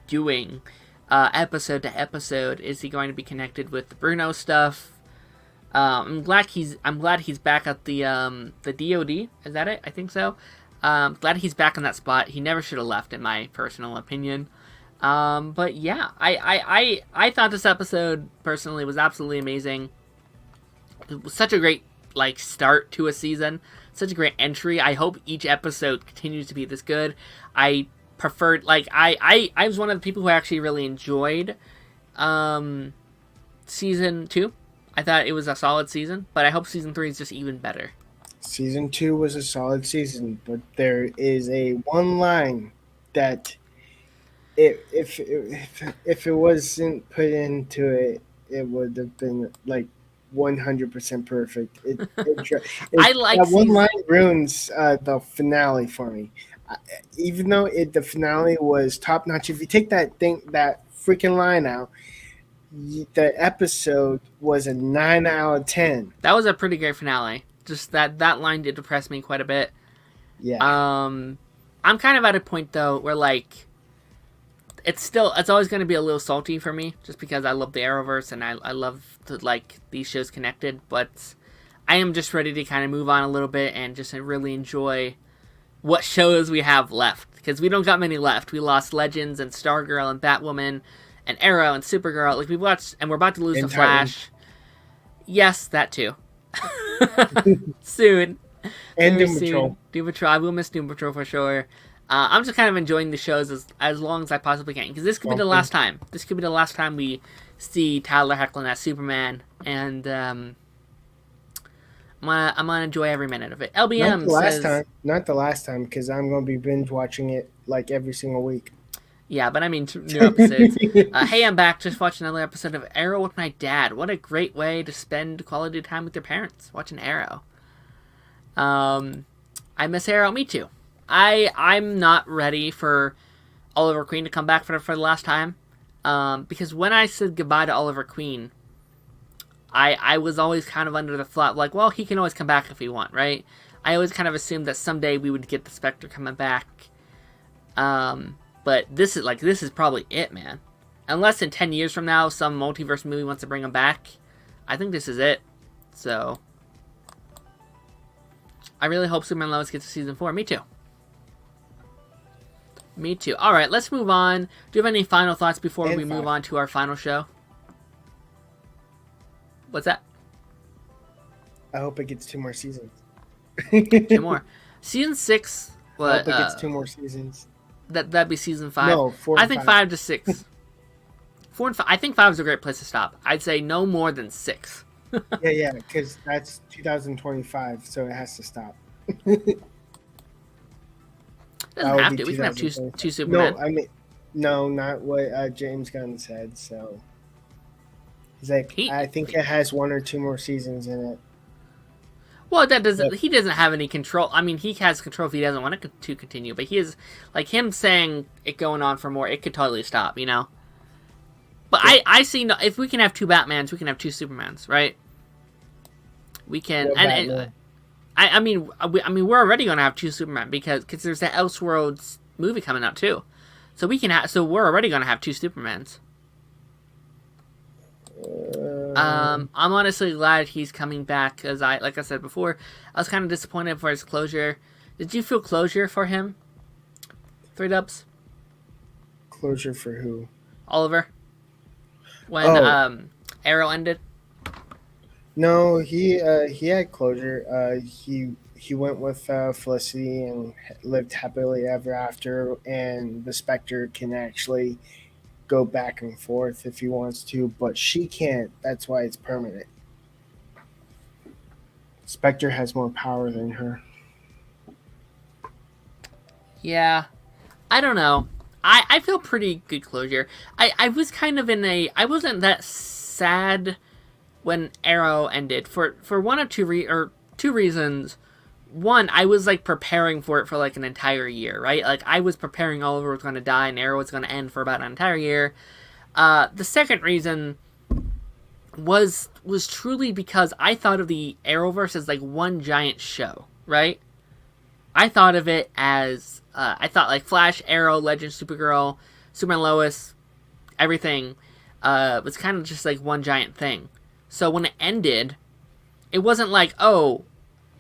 A: doing, episode to episode? Is he going to be connected with the Bruno stuff? I'm glad he's back at the DOD. Is that it? I think so. Glad he's back in that spot. He never should have left, in my personal opinion. But yeah, I thought this episode personally was absolutely amazing. It was such a great start to a season, such a great entry. I hope each episode continues to be this good. I preferred I was one of the people who actually really enjoyed season 2. I thought it was a solid season, but I hope season 3 is just even better.
B: Season 2 was a solid season, but there is a one line that if it wasn't put into it, it would have been like 100% perfect.
A: I like
B: that one line ruins the finale for me. Even though the finale was top notch, if you take that freaking line out, the episode was a 9 out of 10.
A: That was a pretty great finale. Just that line did depress me quite a bit.
B: Yeah.
A: I'm kind of at a point though where it's always going to be a little salty for me, just because I love the Arrowverse and I love these shows connected. But I am just ready to kind of move on a little bit and just really enjoy what shows we have left, because we don't got many left. We lost Legends and Stargirl and Batwoman and Arrow and Supergirl. We've watched, and we're about to lose the Flash. Yes, that too. Soon.
B: And Doom Patrol.
A: Doom Patrol. I will miss Doom Patrol for sure. I'm just kind of enjoying the shows as long as I possibly can, because this could be the last time. This could be the last time we see Tyler Hoechlin as Superman, and I'm gonna enjoy every minute of it. LBM
B: not the last time, because I'm gonna be binge watching it every single week.
A: Yeah, but I mean new episodes. Hey, I'm back. Just watching another episode of Arrow with my dad. What a great way to spend quality time with your parents, watching Arrow. I miss Arrow. Me too. I'm not ready for Oliver Queen to come back for the last time. Because when I said goodbye to Oliver Queen, I was always kind of under the thought, well, he can always come back if he want, right? I always kind of assumed that someday we would get the Spectre coming back. But this is probably it, man. Unless in 10 years from now, some multiverse movie wants to bring him back, I think this is it. So, I really hope Superman and Lois gets to season 4. Me too. Me too. Alright, let's move on. Do you have any final thoughts before we move on to our final show? What's that?
B: I hope it gets 2 more seasons.
A: 2 more. Season 6.
B: I hope it gets 2 more seasons.
A: That'd be season 5.
B: No, 4 and
A: I think 5 to 6. 4 and 5. I think 5 is a great place to stop. I'd say no more than 6.
B: yeah, because that's 2025, so it has to stop.
A: Doesn't have to. We can have two Supermen.
B: No, not what James Gunn said. So he's like, I think it has 1 or 2 more seasons in it.
A: Well, that doesn't. He doesn't have any control. I mean, he has control if he doesn't want it to continue. But he is him saying it going on for more. It could totally stop, you know. But yeah. I see. No, if we can have 2 Batmans, we can have 2 Supermans, right? We can. I mean, we're already gonna have 2 Supermen because there's that Elseworlds movie coming out too. So we can have. So we're already gonna have 2 Supermans. I'm honestly glad he's coming back, because like I said before, I was kind of disappointed for his closure. Did you feel closure for him? 3 Dubs?
B: Closure for who?
A: Oliver? When
B: Oh
A: Arrow ended?
B: no, he had closure. He went with Felicity and lived happily ever after. And the Spectre can actually go back and forth if he wants to, but she can't. That's why it's permanent. Spectre has more power than her.
A: Yeah. I don't know. I feel pretty good closure. I was kind of in a... I wasn't that sad when Arrow ended for one or two reasons. One, I was like preparing for it for like an entire year, right? Like I was preparing Oliver was going to die and Arrow was going to end for about an entire year. The second reason was truly because I thought of the Arrowverse as like one giant show, right? I thought of it as I thought like Flash, Arrow, Legend, Supergirl, Superman, Lois, everything was kind of just like one giant thing. So when it ended, it wasn't like, oh,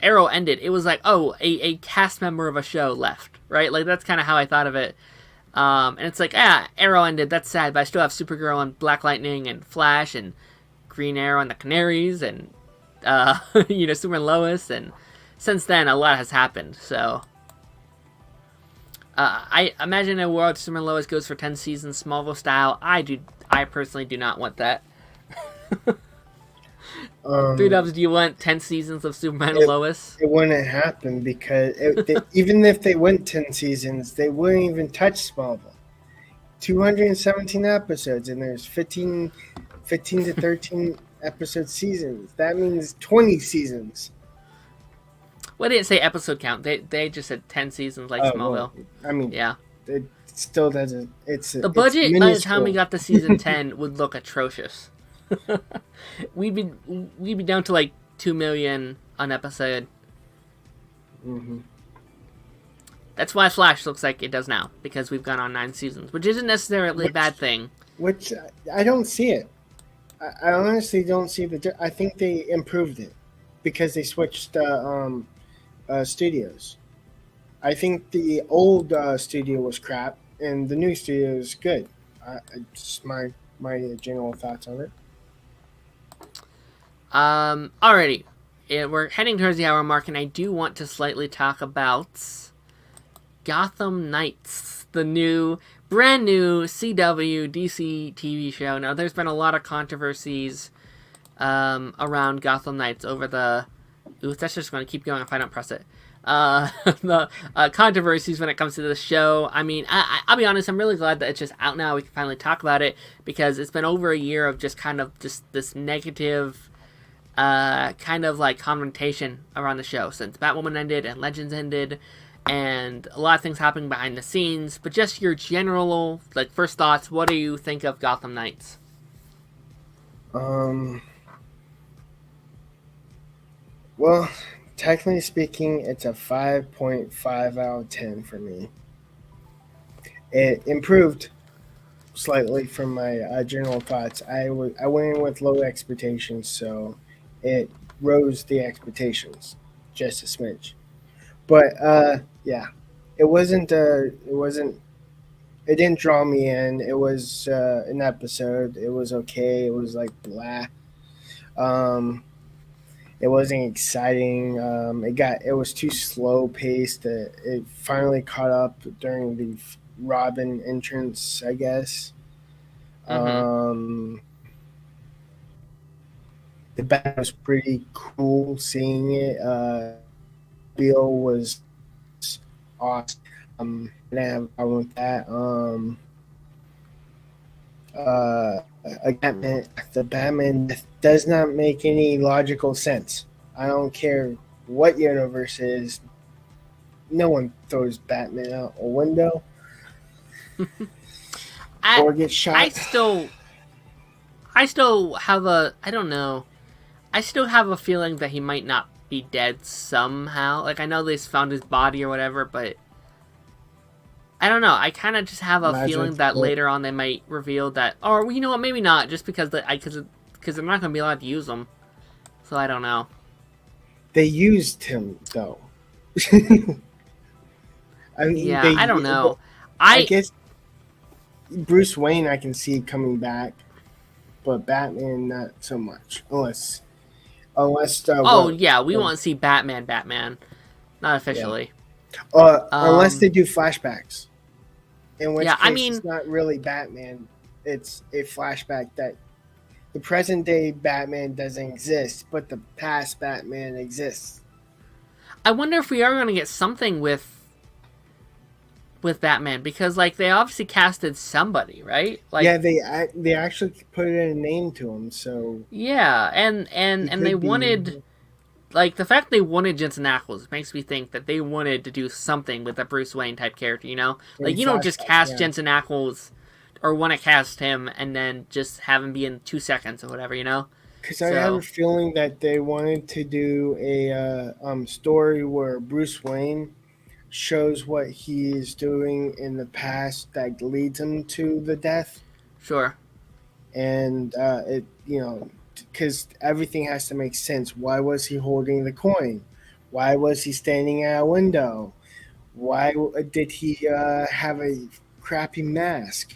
A: Arrow ended. It was like, oh, a cast member of a show left, right? Like that's kind of how I thought of it. And it's like, Arrow ended. That's sad, but I still have Supergirl and Black Lightning and Flash and Green Arrow and the Canaries and Superman, Lois, and since then a lot has happened. So I imagine a world Superman Lois goes for 10 seasons, Smallville style. I personally do not want that. 3 Dubs, do you want 10 seasons of Superman and Lois?
B: It wouldn't happen because even if they went 10 seasons, they wouldn't even touch Smallville. 217 episodes, and there's 15 to 13 episode seasons. That means 20 seasons.
A: Well, they didn't say episode count. They just said 10 seasons like Smallville.
B: Well, I mean,
A: yeah.
B: It still doesn't.
A: The budget by the time we got to season 10 would look atrocious. we'd be down to like $2 million an episode.
B: Mm-hmm.
A: That's why Flash looks like it does now, because we've gone on 9 seasons, which isn't necessarily a bad thing.
B: Which I don't see it. I honestly don't see I think they improved it because they switched studios. I think the old studio was crap, and the new studio is good. Just my general thoughts on it.
A: Alrighty. We're heading towards the hour mark, and I do want to slightly talk about Gotham Knights, the brand new CW DC TV show. Now, there's been a lot of controversies around Gotham Knights over the... Ooh, that's just going to keep going if I don't press it. The controversies when it comes to the show. I mean, I'll be honest, I'm really glad that it's just out now. We can finally talk about it, because it's been over a year of just kind of just this negative kind of like confrontation around the show since Batwoman ended and Legends ended, and a lot of things happening behind the scenes. But just your general like first thoughts, what do you think of Gotham Knights?
B: Well, technically speaking, it's a 5.5 out of 10 for me. It improved slightly from my general thoughts. I went in with low expectations, so it rose the expectations just a smidge. But yeah, it didn't draw me in. It was an episode. It was okay. It was like blah. It wasn't exciting. It was too slow paced. It finally caught up during the Robin entrance, I guess.
A: Mm-hmm.
B: The band was pretty cool seeing it. Bill was awesome. I didn't have a problem with that. Again, the Batman does not make any logical sense. I don't care what universe it is. No one throws Batman out a window or gets shot.
A: I still have I don't know. I still have a feeling that he might not be dead somehow. Like, I know they found his body or whatever, but I don't know. I kind of just have a feeling that later on they might reveal that, or you know what, maybe not, just because they're not going to be allowed to use them. So I don't know.
B: They used him though. I mean,
A: Yeah, I don't know.
B: I
A: I
B: guess Bruce Wayne I can see coming back, but Batman not so much, unless
A: Oh yeah, we want to see Batman, not
B: yeah,
A: officially.
B: unless
A: Um,
B: they do flashbacks, in
A: yeah,
B: which
A: I
B: case
A: mean,
B: it's not really Batman. It's a flashback that the present day Batman doesn't exist, but the past Batman exists.
A: I wonder if we are going to get something with Batman because like they obviously casted somebody, right? Like
B: Yeah, they actually put a name to him, so
A: yeah,
B: he
A: and they
B: could
A: wanted
B: be.
A: like the fact they wanted Jensen Ackles makes me think that they wanted to do something with a Bruce Wayne type character, you know?
B: In
A: Like you don't just
B: flashbacks,
A: cast
B: yeah.
A: Jensen Ackles or want to cast him and then just have him be in 2 seconds or whatever, you know?
B: Because I have a
A: So
B: feeling that they wanted to do a story where Bruce Wayne shows what he is doing in the past that leads him to the death,
A: sure.
B: and it because everything has to make sense. Why was he holding the coin? Why was he standing at a window? Why did he have a crappy mask?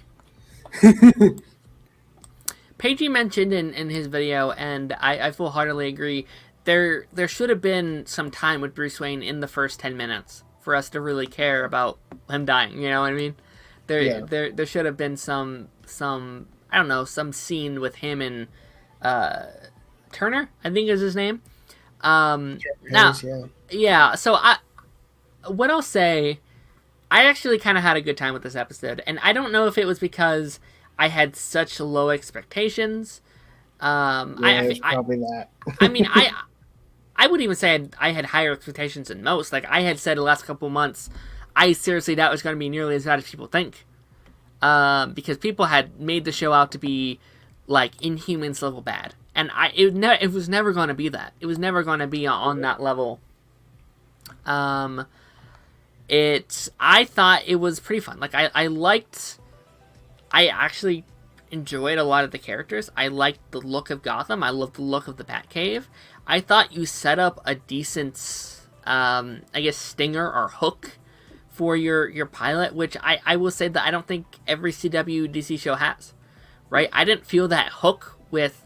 A: Pagey mentioned in his video, and I full heartedly agree. There should have been some time with Bruce Wayne in the first 10 minutes for us to really care about him dying. You know what I mean?
B: Yeah,
A: There should have been some I don't know some scene with him and uh, Turner, I think is his name. Now,
B: yeah.
A: yeah. So what I'll say, I actually kind of had a good time with this episode, and I don't know if it was because I had such low expectations.
B: Yeah, it's probably that.
A: I mean, I would even say I had higher expectations than most. Like I had said the last couple months, I seriously doubt it was going to be nearly as bad as people think. Because people had made the show out to be like Inhumans level bad, and it was never going to be that. It was never going to be on that level. Um, I thought it was pretty fun. Like I actually enjoyed a lot of the characters. I liked the look of Gotham. I loved the look of the Batcave. I thought you set up a decent, I guess, stinger or hook for your pilot, which I will say that I don't think every CW DC show has. Right? I didn't feel that hook with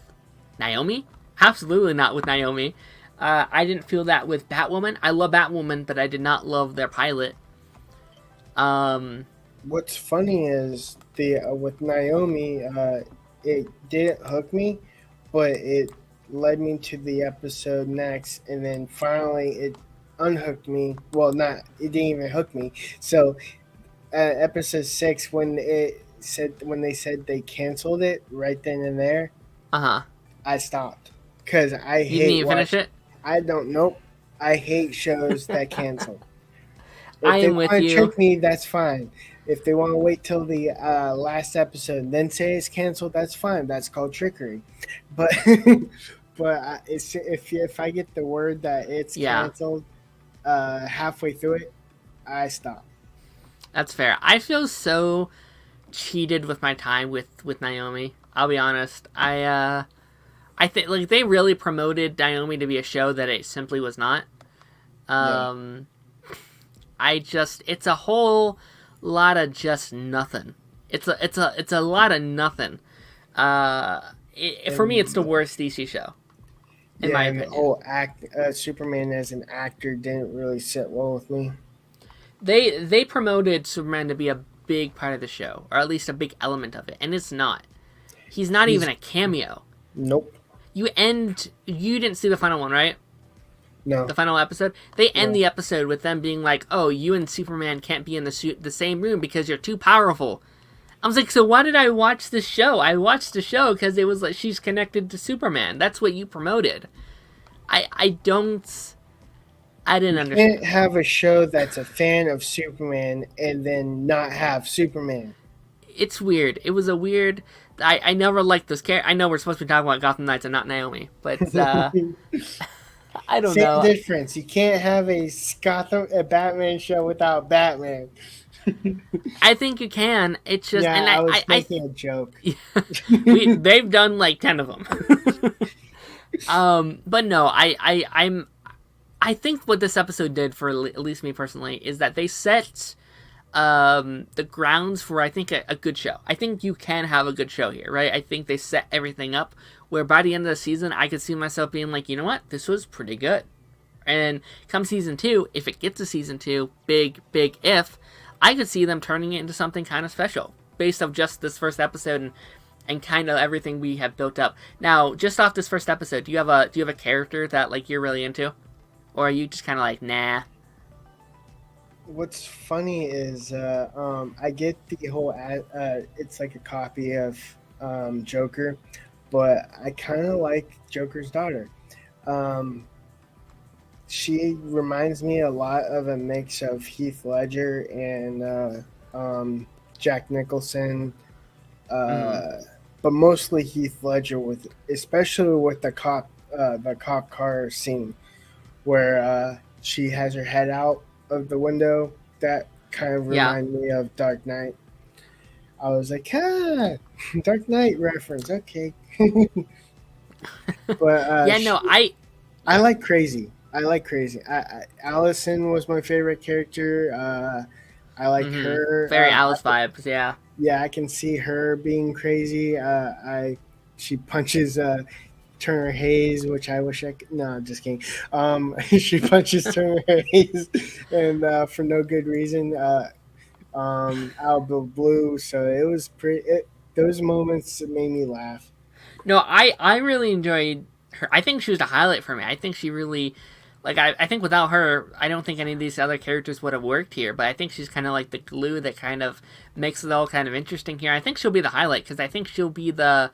A: Naomi. Absolutely not with Naomi. I didn't feel that with Batwoman. I love Batwoman, but I did not love their pilot.
B: What's funny is the with Naomi, it didn't hook me, but it led me to the episode next, and then finally it unhooked me. Well, not it didn't even hook me. So, episode 6, when they said they canceled it right then and there,
A: Uh huh.
B: I stopped because I
A: You didn't
B: hate
A: even finish
B: watch.
A: it.
B: I don't know. I hate shows that cancel.
A: I
B: If they
A: am with
B: want to
A: you.
B: trick me, that's fine. If they want to wait till the last episode and then say it's canceled, that's fine. That's called trickery. But it's if I get the word that it's
A: Yeah,
B: canceled halfway through it, I stop.
A: that's fair. I feel so cheated with my time with Naomi. I'll be honest. I think like they really promoted Naomi to be a show that it simply was not.
B: Yeah,
A: Um, it's a whole lot of just nothing. It's a lot of nothing. For me, it's the
B: and
A: worst DC show in
B: yeah,
A: my
B: and the
A: opinion.
B: whole Superman as an actor didn't really sit well with me.
A: They promoted Superman to be a big part of the show, or at least a big element of it, and it's not. He's not even
B: He's
A: a cameo.
B: nope,
A: You didn't see the final one, right?
B: no,
A: The final episode. They end
B: no.
A: the episode with them being like, "Oh, you and Superman can't be in the same room because you're too powerful." I was like, "So why did I watch this show? I watched the show because it was like she's connected to Superman. That's what you promoted." I don't. I didn't
B: You
A: understand.
B: can't have a show that's a fan of Superman and then not have Superman.
A: It's weird. It was a weird. I never liked this character. I know we're supposed to be talking about Gotham Knights and not Naomi, but I don't
B: Same
A: know.
B: difference. You can't have a Batman show without Batman.
A: I think you can. It's just,
B: Yeah,
A: and
B: I was making a joke.
A: they've done like 10 of them. But no, I think what this episode did for at least me personally is that they set the grounds for, I think, a good show. I think you can have a good show here, right? I think they set everything up where by the end of the season, I could see myself being like, you know what, this was pretty good. And come season 2, if it gets to season 2, big if, I could see them turning it into something kind of special based off just this first episode and kind of everything we have built up. Now, just off this first episode, do you have a character that like you're really into, or are you just kind of like nah?
B: What's funny is I get the whole it's like a copy of Joker, but I kind of like Joker's daughter. Um, she reminds me a lot of a mix of Heath Ledger and Jack Nicholson,
A: Mm,
B: uh, but mostly Heath Ledger with, especially with the cop car scene where she has her head out of the window. That kind of
A: yeah,
B: reminded me of Dark Knight. I was like, ah, Dark Knight reference, okay. But
A: yeah. No,
B: I
A: yeah.
B: like Crazy. I like Crazy. Allison was my favorite character. I like her.
A: Very Alice vibes. Yeah.
B: Yeah, I can see her being crazy. She punches Turner Hayes, which I wish I could. No, just kidding. She punches Turner Hayes, and for no good reason, out of the blue. So it was pretty. Those moments made me laugh.
A: No, I really enjoyed her. I think she was the highlight for me. I think she really, like, I think without her, I don't think any of these other characters would have worked here. But I think she's kind of like the glue that kind of makes it all kind of interesting here. I think she'll be the highlight because I think she'll be the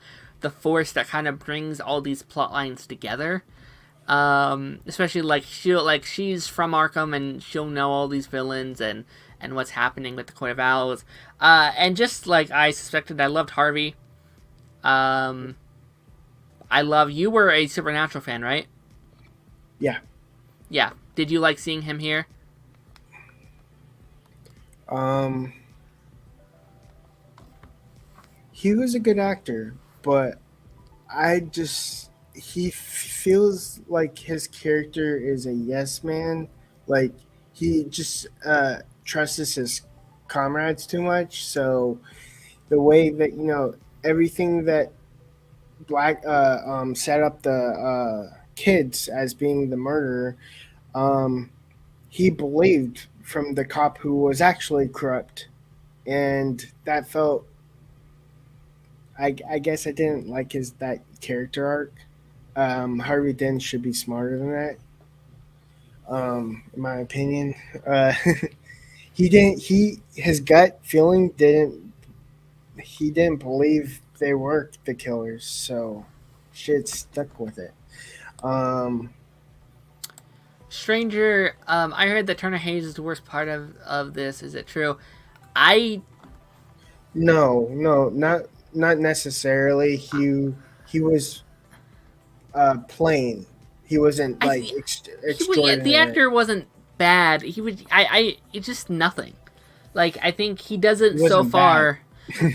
A: force that kind of brings all these plot lines together. Especially like she's from Arkham and she'll know all these villains and what's happening with the Court of Owls. And just like I suspected, I loved Harvey. Um, I love you. Were a Supernatural fan, right?
B: Yeah.
A: Yeah. Did you like seeing him here?
B: Um, he was a good actor, but I just he feels like his character is a yes man. Like he just trusts his comrades too much. So the way that everything that Black set up the kids as being the murderer, um, he believed from the cop who was actually corrupt, and that felt. I guess I didn't like his that character arc. Harvey Dent should be smarter than that. In my opinion, uh, he didn't. His gut feeling didn't. He didn't believe they were the killers, so shit stuck with it. Um,
A: Stranger, I heard that Turner Hayes is the worst part of this. Is it true? I
B: no, no, not necessarily. He was plain. He wasn't
A: I
B: like
A: th- the
B: extraordinary.
A: actor wasn't bad. He would it's just nothing. Like I think he does
B: He
A: it so
B: wasn't bad.
A: far.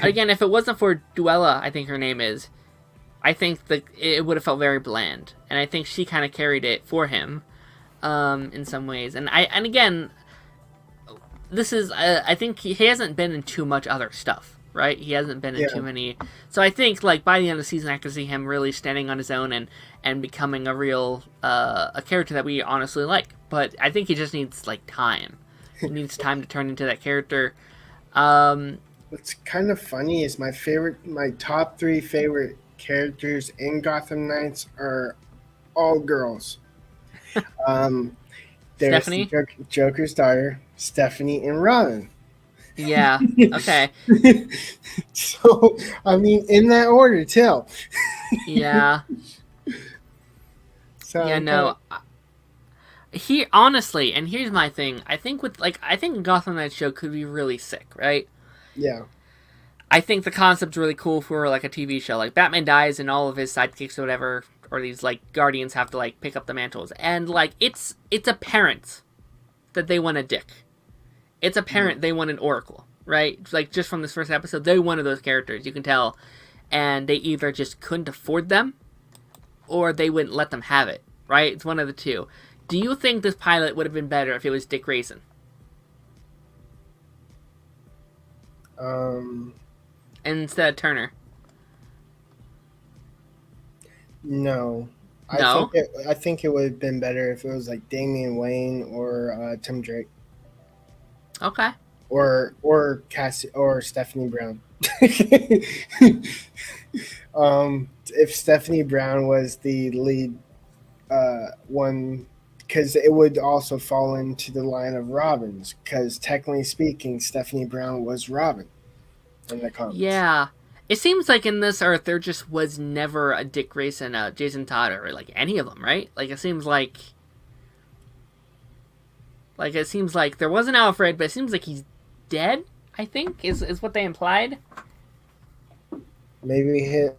A: Again, if it wasn't for Duella, I think her name is. I think it would have felt very bland, and I think she kind of carried it for him, in some ways. And again, this is I think he hasn't been in too much other stuff, right? He hasn't been in
B: Yeah.
A: too many. So I think like by the end of the season, I could see him really standing on his own and becoming a real a character that we honestly like. But I think he just needs like time. He needs time to turn into that character. Um,
B: What's kind of funny is my top three favorite characters in Gotham Knights are all girls. Um, there's the
A: Stephanie,
B: Joker's daughter, Stephanie, and Robin.
A: yeah, okay,
B: So, I mean, in that order, too.
A: yeah,
B: So,
A: yeah.
B: I'm kind of,
A: No, he honestly, and here's my thing. I think Gotham Knights show could be really sick, right?
B: yeah,
A: I think the concept's really cool for like a TV show. Like Batman dies and all of his sidekicks or whatever, or these like guardians have to like pick up the mantles, and like it's apparent that they want a Dick. It's
B: yeah.
A: apparent they want an Oracle, right? Like just from this first episode, they wanted those characters. You can tell, and they either just couldn't afford them, or they wouldn't let them have it. Right? It's one of the two. Do you think this pilot would have been better if it was Dick Grayson?
B: Um,
A: instead of Turner?
B: no,
A: No.
B: I think it would have been better if it was like Damian Wayne or Tim Drake
A: Okay.
B: or Cassie or Stephanie Brown. If Stephanie Brown was the lead one, because it would also fall into the line of Robins, because technically speaking, Stephanie Brown was Robin in the comics.
A: Yeah. It seems like in this Earth there just was never a Dick Grayson, Jason Todd, or like any of them, right? Like it seems like there was an Alfred, but it seems like he's dead. I think is what they implied.
B: Maybe hit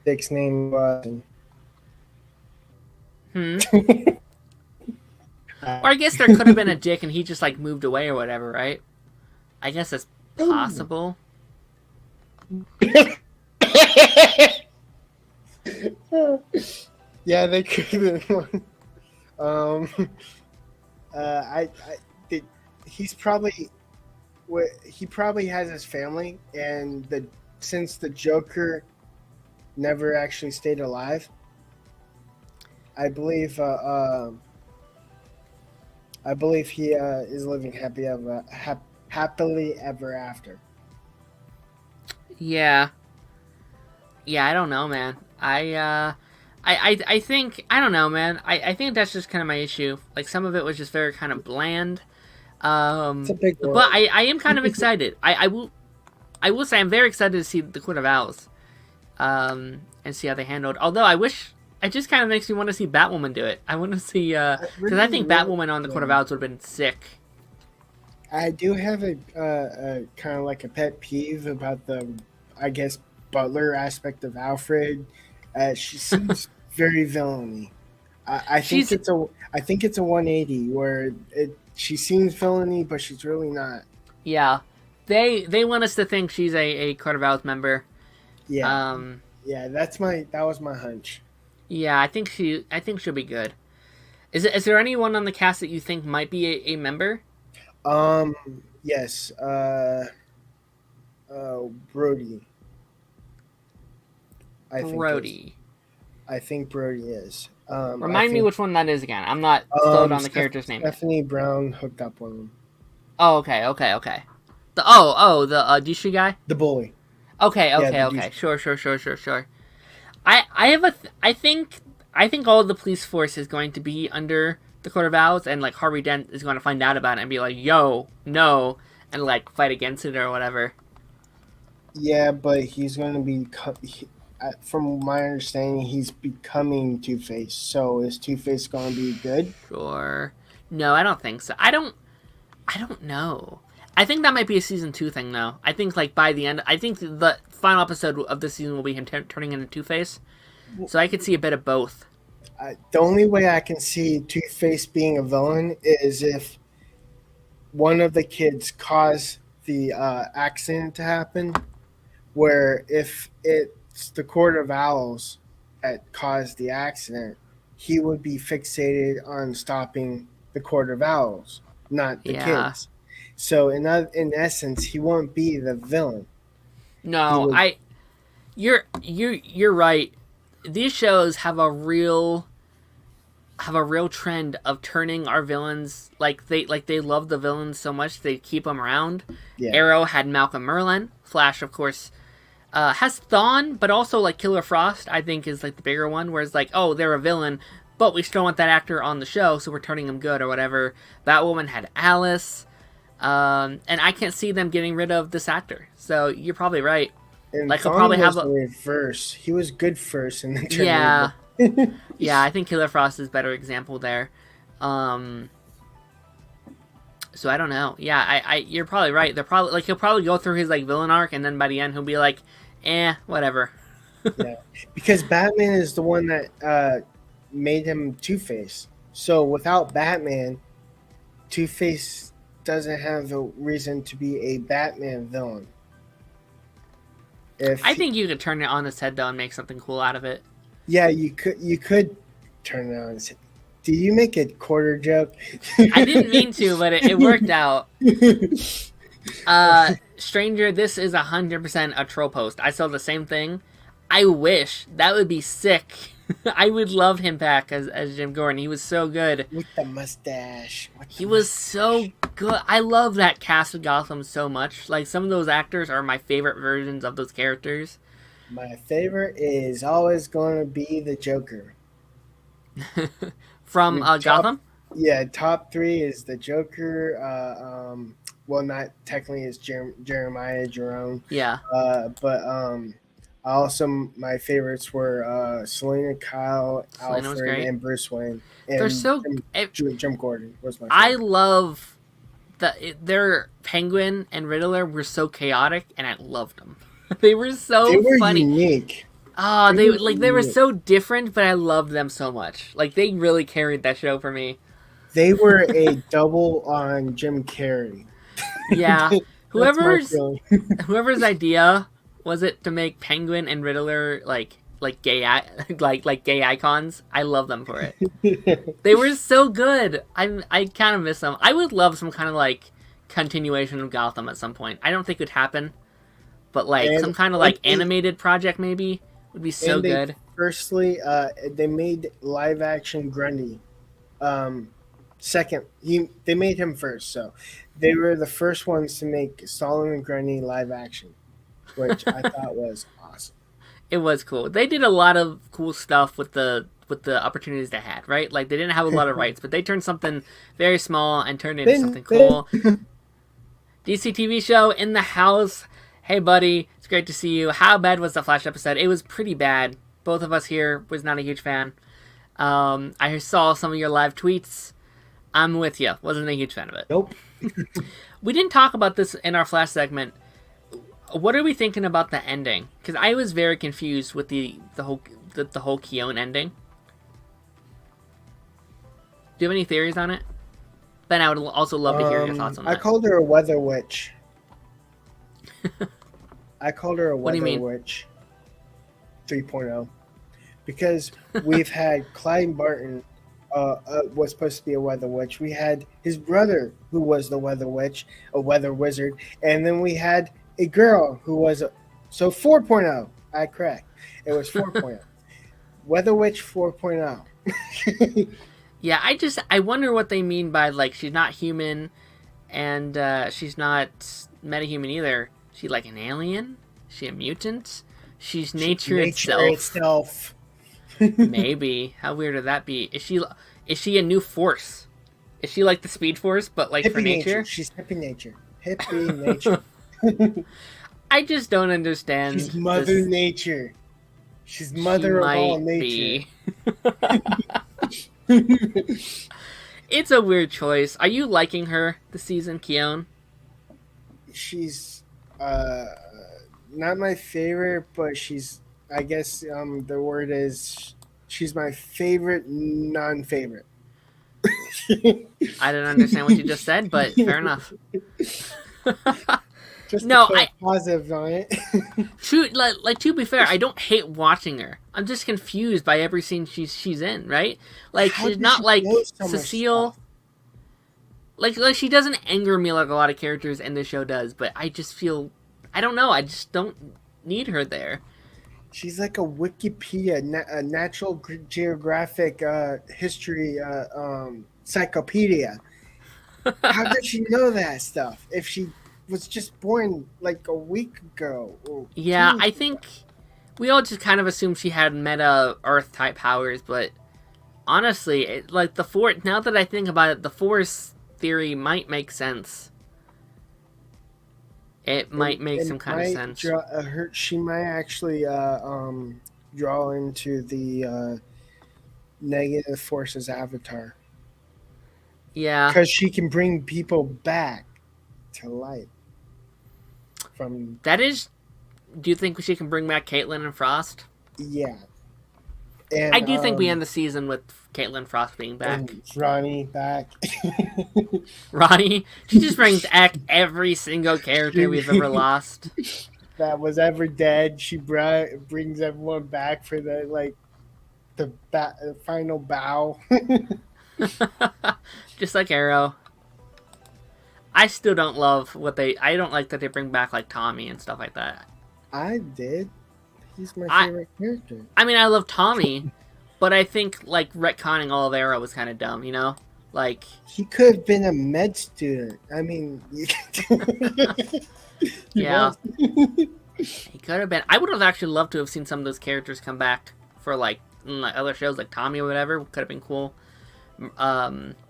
B: Dick's name was.
A: Hmm. Or I guess there could have been a Dick and he just like moved away or whatever, right? I guess that's possible.
B: Yeah, they could have been one. Um, I did, he's probably he probably has his family, and since the Joker never actually stayed alive, I believe he is living happily ever after.
A: Yeah. Yeah, I don't know, man. I think I don't know, man. I think that's just kind of my issue. Like some of it was just very kind of bland.
B: It's a big
A: But
B: world.
A: I am kind of excited. I will say I'm very excited to see the Court of Owls. And see how they handled. Although I wish it just kind of makes me want to see Batwoman do it. I want to see because I think Batwoman on the Court of Owls would have been sick.
B: I do have a kind of like a pet peeve about I guess, butler aspect of Alfred. She seems very villainy. I think
A: She's
B: I think it's a 180 where she seems villainy, but she's really not.
A: yeah. They want us to think she's a Court of Owls member.
B: Yeah,
A: Um,
B: yeah. That was my hunch.
A: yeah, I think she'll be good. Is there anyone on the cast that you think might be a member?
B: Um, yes. Brody. I think is.
A: Brody.
B: I think Brody is. I
A: Remind me
B: think
A: which one that is again. I'm not stowed on the character's name yet.
B: Stephanie Brown hooked up with him.
A: Oh, okay. The douchey guy.
B: The bully.
A: Okay. Sure. I have I think all of the police force is going to be under the Court of Owls, and like Harvey Dent is going to find out about it and be like, "Yo, no," and like fight against it or whatever.
B: Yeah, but he's going to be. From my understanding, he's becoming Two-Face. So is Two-Face going to be good?
A: Sure. No, I don't think so. I don't know. I think that might be a season 2 thing, though. I think like by the end, I think the final episode of the season will be him turning into Two-Face. So I could see a bit of both.
B: The only way I can see Two-Face being a villain is if one of the kids caused the accident to happen, where if it's the Court of Owls that caused the accident, he would be fixated on stopping the Court of Owls, not the kids. So in essence, he won't be the villain.
A: No, you're right. These shows have a real trend of turning our villains like they love the villains so much they keep them around. Yeah. Arrow had Malcolm Merlyn. Flash, of course, has Thawne, but also like Killer Frost. I think is like the bigger one, where it's like, oh, they're a villain, but we still want that actor on the show, so we're turning him good or whatever. Batwoman had Alice, and I can't see them getting rid of this actor. So you're probably right.
B: And like, he'll probably have the reverse. He was good first, and then turned
A: yeah, I think Killer Frost is a better example there. So I don't know. Yeah, you're probably right. They're probably like he'll probably go through his like villain arc, and then by the end he'll be like, whatever.
B: Yeah, because Batman is the one that made him Two-Face. So without Batman, Two-Face doesn't have a reason to be a Batman villain.
A: I think you could turn it on its head though and make something cool out of it.
B: Yeah, you could turn it on its head. Did you make a quarter joke?
A: I didn't mean to, but it worked out. Stranger, this is 100% a troll post. I saw the same thing. I wish. That would be sick. I would love him back as Jim Gordon. He was so good.
B: With the mustache.
A: He was so good. I love that cast of Gotham so much. Like, some of those actors are my favorite versions of those characters.
B: My favorite is always going to be the Joker.
A: From Gotham?
B: Yeah, top 3 is the Joker. Well, not technically it's Jeremiah Jerome.
A: Yeah.
B: But also my favorites were Selena Kyle,
A: Selena was
B: Alfred,
A: great.
B: and Bruce Wayne. And
A: They're so...
B: Jim Gordon was my favorite.
A: I love... Their Penguin and Riddler were so chaotic, and I loved them. They were so funny.
B: Unique.
A: Oh, they were so different, but I loved them so much. Like, they really carried that show for me.
B: They were a double on Jim Carrey.
A: Yeah. Whoever's idea was it to make Penguin and Riddler like gay icons. I love them for it. They were so good. I kind of miss them. I would love some kind of like continuation of Gotham at some point. I don't think it would happen, but like some kind of like animated project maybe would be so good.
B: Firstly, they made live action Grundy. Second, they made him first, so they were the first ones to make Solomon Grundy live action, which I thought was awesome.
A: It was cool. They did a lot of cool stuff with the opportunities they had, right? Like, they didn't have a lot of rights, but they turned something very small and turned it into something cool. DC TV show in the house. Hey, buddy, it's great to see you. How bad was the Flash episode? It was pretty bad. Both of us here was not a huge fan. I saw some of your live tweets. I'm with you. Wasn't a huge fan of it.
B: Nope.
A: We didn't talk about this in our Flash segment. What are we thinking about the ending? Because I was very confused with the whole Keone ending. Do you have any theories on it? Ben, I would also love to hear your thoughts on that.
B: I called her a weather witch. I called her a weather witch 3.0 because we've had Clyde Barton was supposed to be a weather witch. We had his brother who was the weather witch, a weather wizard, and then we had a girl who was 4.0. I correct. It was 4.0. Weather Witch 4.0.
A: Yeah, I wonder what they mean by like she's not human and she's not metahuman either. She like an alien? She a mutant? She's nature itself. Maybe. How weird would that be? Is she a new force? Is she like the Speed Force but like
B: hippie
A: for nature?
B: She's hippie nature. Hippie nature.
A: I just don't understand.
B: She's Mother Nature. She's mother of all nature.
A: It's a weird choice. Are you liking her this season, Keone?
B: She's not my favorite, but she's, I guess the word is, she's my favorite non-favorite.
A: I didn't understand what you just said, but fair enough.
B: Just no, I positive on it.
A: True, like to be fair, I don't hate watching her. I'm just confused by every scene she's in. Right, like she's not like Cecile. Like she doesn't anger me like a lot of characters in the show does. But I just feel, I don't know. I just don't need her there.
B: She's like a Wikipedia, a Natural Geographic history encyclopedia. How did she know that stuff if she was just born like a week ago?
A: Yeah, I think we all just kind of assumed she had meta Earth type powers, but honestly, like the Force. Now that I think about it, the Force theory might make sense. It might make some kind of sense.
B: She might actually draw into the negative forces avatar.
A: Yeah,
B: because she can bring people back to life. From
A: that is, do you think she can bring back Caitlin and Frost?
B: Yeah, and
A: I do think we end the season with Caitlin Frost being back.
B: And Ronnie back.
A: Ronnie, she just brings back every single character we've ever lost.
B: That was ever dead. She brings everyone back for the final bow.
A: Just like Arrow. I still don't love what they. I don't like that they bring back like Tommy and stuff like that.
B: I did. He's my
A: I
B: favorite character.
A: I mean I love Tommy, but I think like retconning all of Arrow was kind of dumb. You know, like
B: He could have been a med student. I mean, he
A: yeah,
B: was.
A: he could have been. I would have actually loved to have seen some of those characters come back for like, like other shows like Tommy or whatever. Could have been cool. I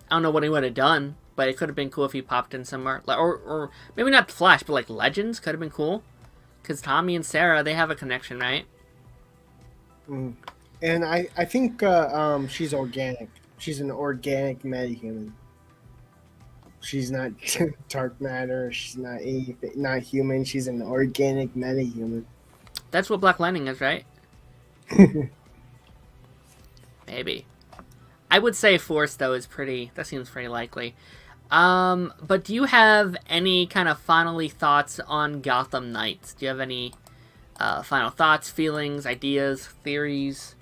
A: don't know what he would have done, but it could have been cool if he popped in somewhere, or maybe not the Flash, but like Legends could have been cool because Tommy and Sarah they have a connection, right?
B: Mm. And I think she's organic. She's an organic metahuman. She's not dark matter. She's not anything, not human. She's an organic metahuman.
A: That's what Black Lightning is, right? Maybe. I would say Force though is pretty. That seems pretty likely. But do you have any kind of finally thoughts on Gotham Knights? Do you have any final thoughts, feelings, ideas, theories?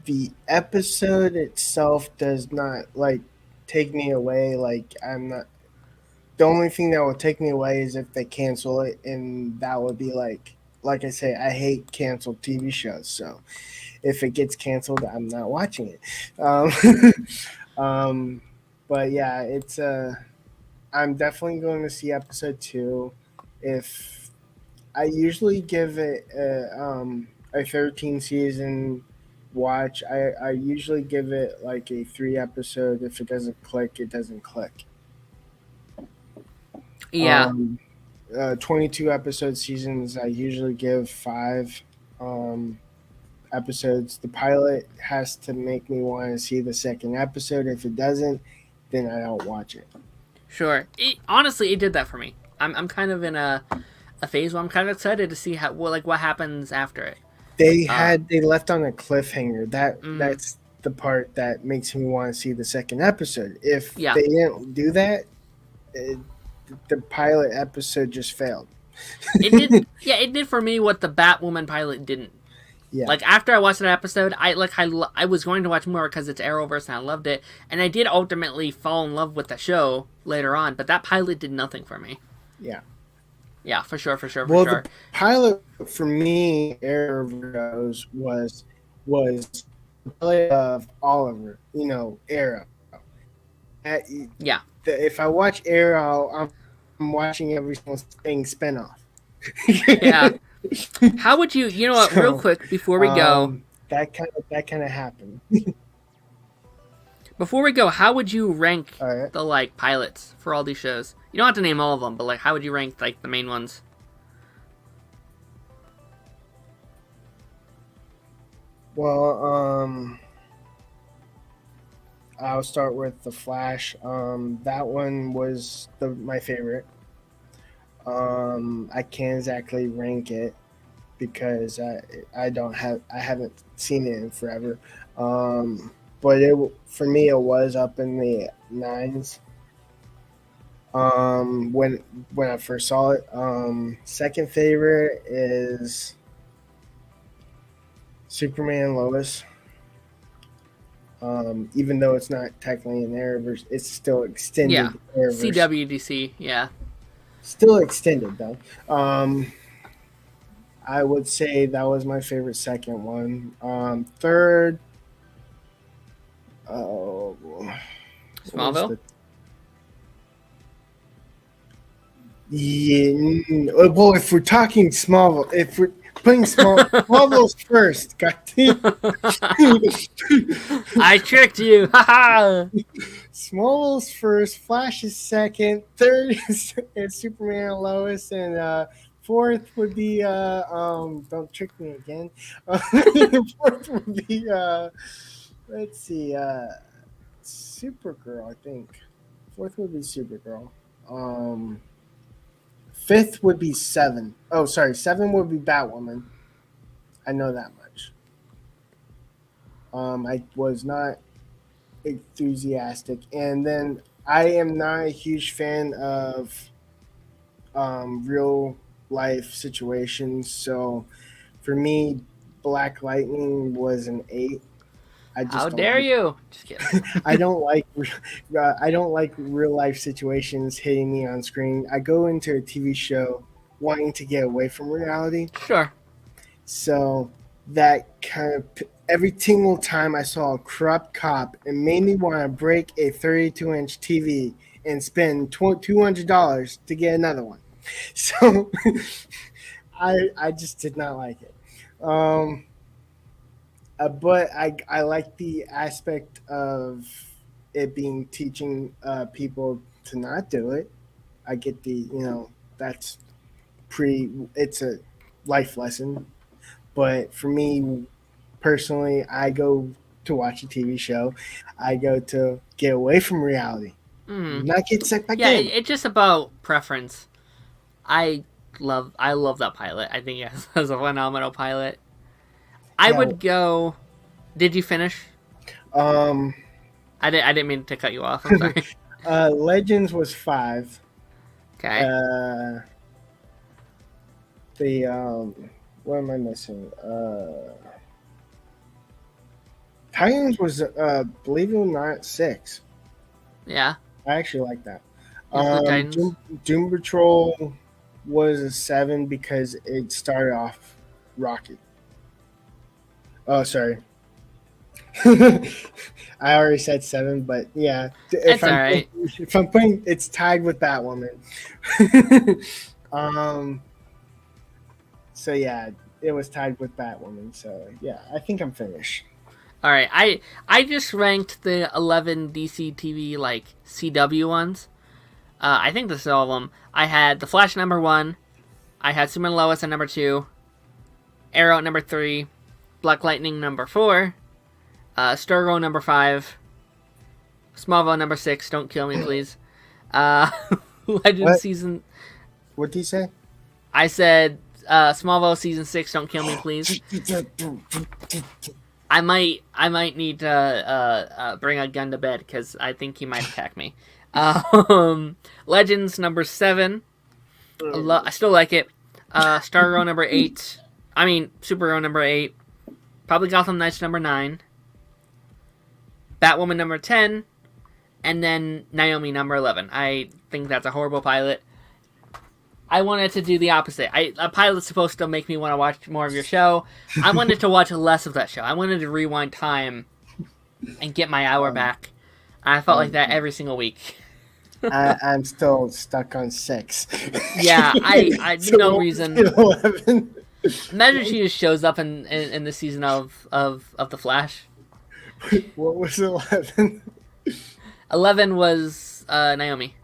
B: The episode itself does not like take me away. Like I'm not. The only thing that will take me away is if they cancel it, and that would be like I say, I hate canceled TV shows. So if it gets canceled, I'm not watching it. Um, but yeah, it's I'm definitely going to see episode two. If I usually give it a 13 season watch, I usually give it like a 3 episode. If it doesn't click, it doesn't click.
A: Yeah,
B: Um, 22 episode seasons, I usually give 5 episodes. The pilot has to make me want to see the second episode. If it doesn't, then I don't watch it.
A: sure. Honestly, it did that for me. I'm kind of in a phase where I'm kind of excited to see how what happens after it. Uh,
B: They left on a cliffhanger.
A: mm,
B: That's the part that makes me want to see the second episode. If
A: yeah,
B: they didn't do that, it, the pilot episode just failed.
A: it did. Yeah, it did for me what the Batwoman pilot didn't.
B: Yeah,
A: Like after I watched that episode, I was going to watch more because it's Arrowverse and I loved it, and I did ultimately fall in love with the show later on. But that pilot did nothing for me.
B: yeah.
A: Yeah, for sure, for sure, for
B: Well, the
A: sure.
B: pilot for me, Arrowverse was the pilot of Oliver. Arrow. At,
A: Yeah,
B: if I watch Arrow, I'm watching every single thing spinoff.
A: yeah. How would you? You know what? Real
B: So
A: quick before we go,
B: that kind of happened.
A: how would you rank
B: All right.
A: the like pilots for all these shows? You don't have to name all of them, but like, how would you rank like the main ones?
B: Well, I'll start with the Flash. That one was my favorite. I can't exactly rank it because I haven't seen it in forever. But for me it was up in the nines. When I first saw it. Second favorite is Superman and Lois. Even though it's not technically an Arrowverse, it's still
A: Yeah,
B: extended Arrowverse.
A: CWDC. Yeah,
B: Still extended though. I would say that was my favorite second one. Third, oh, what was
A: Smallville.
B: the? Yeah, well, if we're talking Smallville, if we're putting Smallville's first, God damn.
A: I tricked you. Ha
B: Smallville's first, Flash is second, third is Superman and Lois, and fourth would be don't trick me again. Fourth would be let's see, Supergirl, I think. Fourth would be Supergirl. Fifth would be Seven. Oh, sorry, Seven would be Batwoman. I know that much. I was not enthusiastic, and then I am not a huge fan of real life situations. So for me, Black Lightning was an 8. I
A: How
B: just don't
A: dare
B: like.
A: you? Just kidding.
B: I don't like real life situations hitting me on screen. I go into a TV show wanting to get away from reality,
A: Sure.
B: so that kind of every single time I saw a corrupt cop, it made me want to break a 32-inch TV and spend $200 to get another one. So I just did not like it. Um, but I like the aspect of it being teaching people to not do it. I get that's it's a life lesson. But for me personally, I go to watch a TV show. I go to get away from reality,
A: Mm.
B: not get sucked back
A: Yeah,
B: in.
A: it's just about preference. I love that pilot. I think it has a phenomenal pilot. I
B: Yeah.
A: would go. Did you finish?
B: Um.
A: I didn't mean to cut you off. I'm sorry.
B: Legends was 5.
A: Okay.
B: Uh. The What am I missing? Titans was believe it or not 6.
A: Yeah.
B: I actually like that.
A: Yeah, the Titans.
B: Doom Patrol was a 7 because it started off rocky. Oh, sorry. I already said 7, but yeah,
A: That's all right.
B: if I'm putting, it's tied with Batwoman. um. So yeah, it was tied with Batwoman. So yeah, I think I'm finished.
A: All right. I just ranked the 11 DC TV like CW ones. I think this is all of them. I had The Flash number 1. I had Superman and Lois at number 2. Arrow at number 3. Black Lightning number 4. Stargirl number 5. Smallville number 6. Don't kill me, please. Legends
B: What?
A: season.
B: What did you say?
A: I said Smallville season 6. Don't kill me, please. I might need to bring a gun to bed because I think he might attack me. Legends number 7. I still like it. Stargirl number 8. I mean Supergirl number 8. Probably Gotham Knights number 9. Batwoman number 10. And then Naomi number 11. I think that's a horrible pilot. I wanted to do the opposite. A pilot's supposed to make me want to watch more of your show. I wanted to watch less of that show. I wanted to rewind time and get my hour back. I felt like that every single week.
B: I'm still stuck on 6.
A: Yeah, I
B: So
A: no
B: what was
A: reason.
B: the 11?
A: Imagine she just shows up in the season of The Flash.
B: What was 11?
A: 11 was Naomi.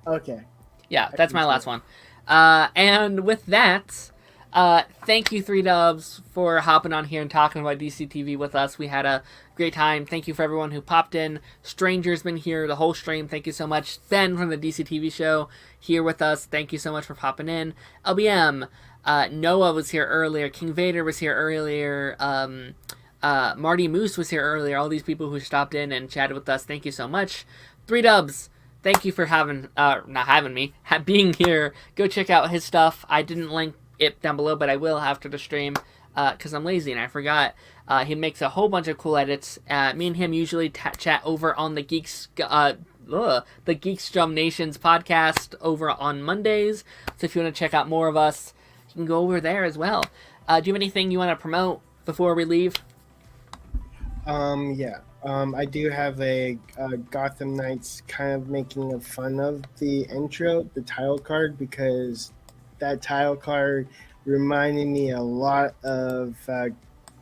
B: Okay.
A: Yeah, that's my last one. And with that, thank you, 3Dubs, for hopping on here and talking about DCTV with us. We had a great time. Thank you for everyone who popped in. Stranger's been here the whole stream. Thank you so much. Ben from the DCTV show here with us. Thank you so much for popping in. LBM, Noah was here earlier. King Vader was here earlier. Marty Moose was here earlier. All these people who stopped in and chatted with us. Thank you so much. 3Dubs. Thank you for being here. Go check out his stuff. I didn't link it down below, but I will after the stream because I'm lazy and I forgot. He makes a whole bunch of cool edits. Me and him usually chat over on the the Geekstrom Nations podcast over on Mondays. So if you want to check out more of us, you can go over there as well. Do you have anything you want to promote before we leave?
B: Yeah. I do have a Gotham Knights kind of making fun of the intro, the title card, because that title card reminded me a lot of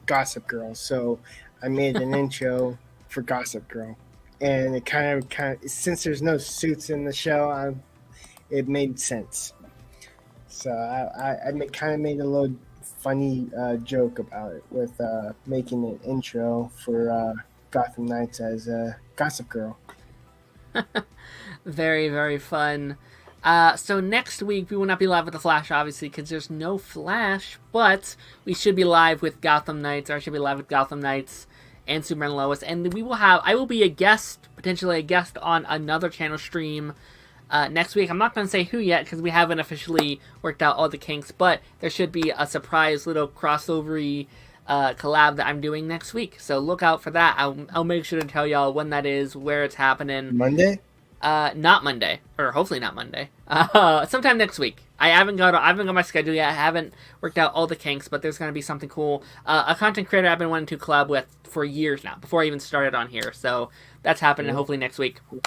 B: Gossip Girl. So I made an intro for Gossip Girl, and it kind of since there's no suits in the show, it made sense. So I kind of made a little funny joke about it with making an intro for Gotham Knights as Gossip Girl.
A: Very, very fun. So next week we will not be live with the Flash, obviously, because there's no Flash, but we should be live with Gotham Knights, or I should be live with Gotham Knights and Superman and Lois, and I will be potentially a guest on another channel stream next week. I'm not going to say who yet, because we haven't officially worked out all the kinks, but there should be a surprise little crossover-y collab that I'm doing next week. So look out for that. I'll make sure to tell y'all when that is, where it's happening.
B: Monday?
A: Not Monday, or hopefully not Monday. Sometime next week. I haven't got my schedule yet. I haven't worked out all the kinks, but there's gonna be something cool. A content creator I've been wanting to collab with for years now, before I even started on here. So that's happening hopefully next week.
B: Cool.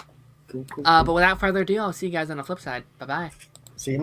A: But without further ado, I'll see you guys on the flip side. Bye bye.
B: See you Monday.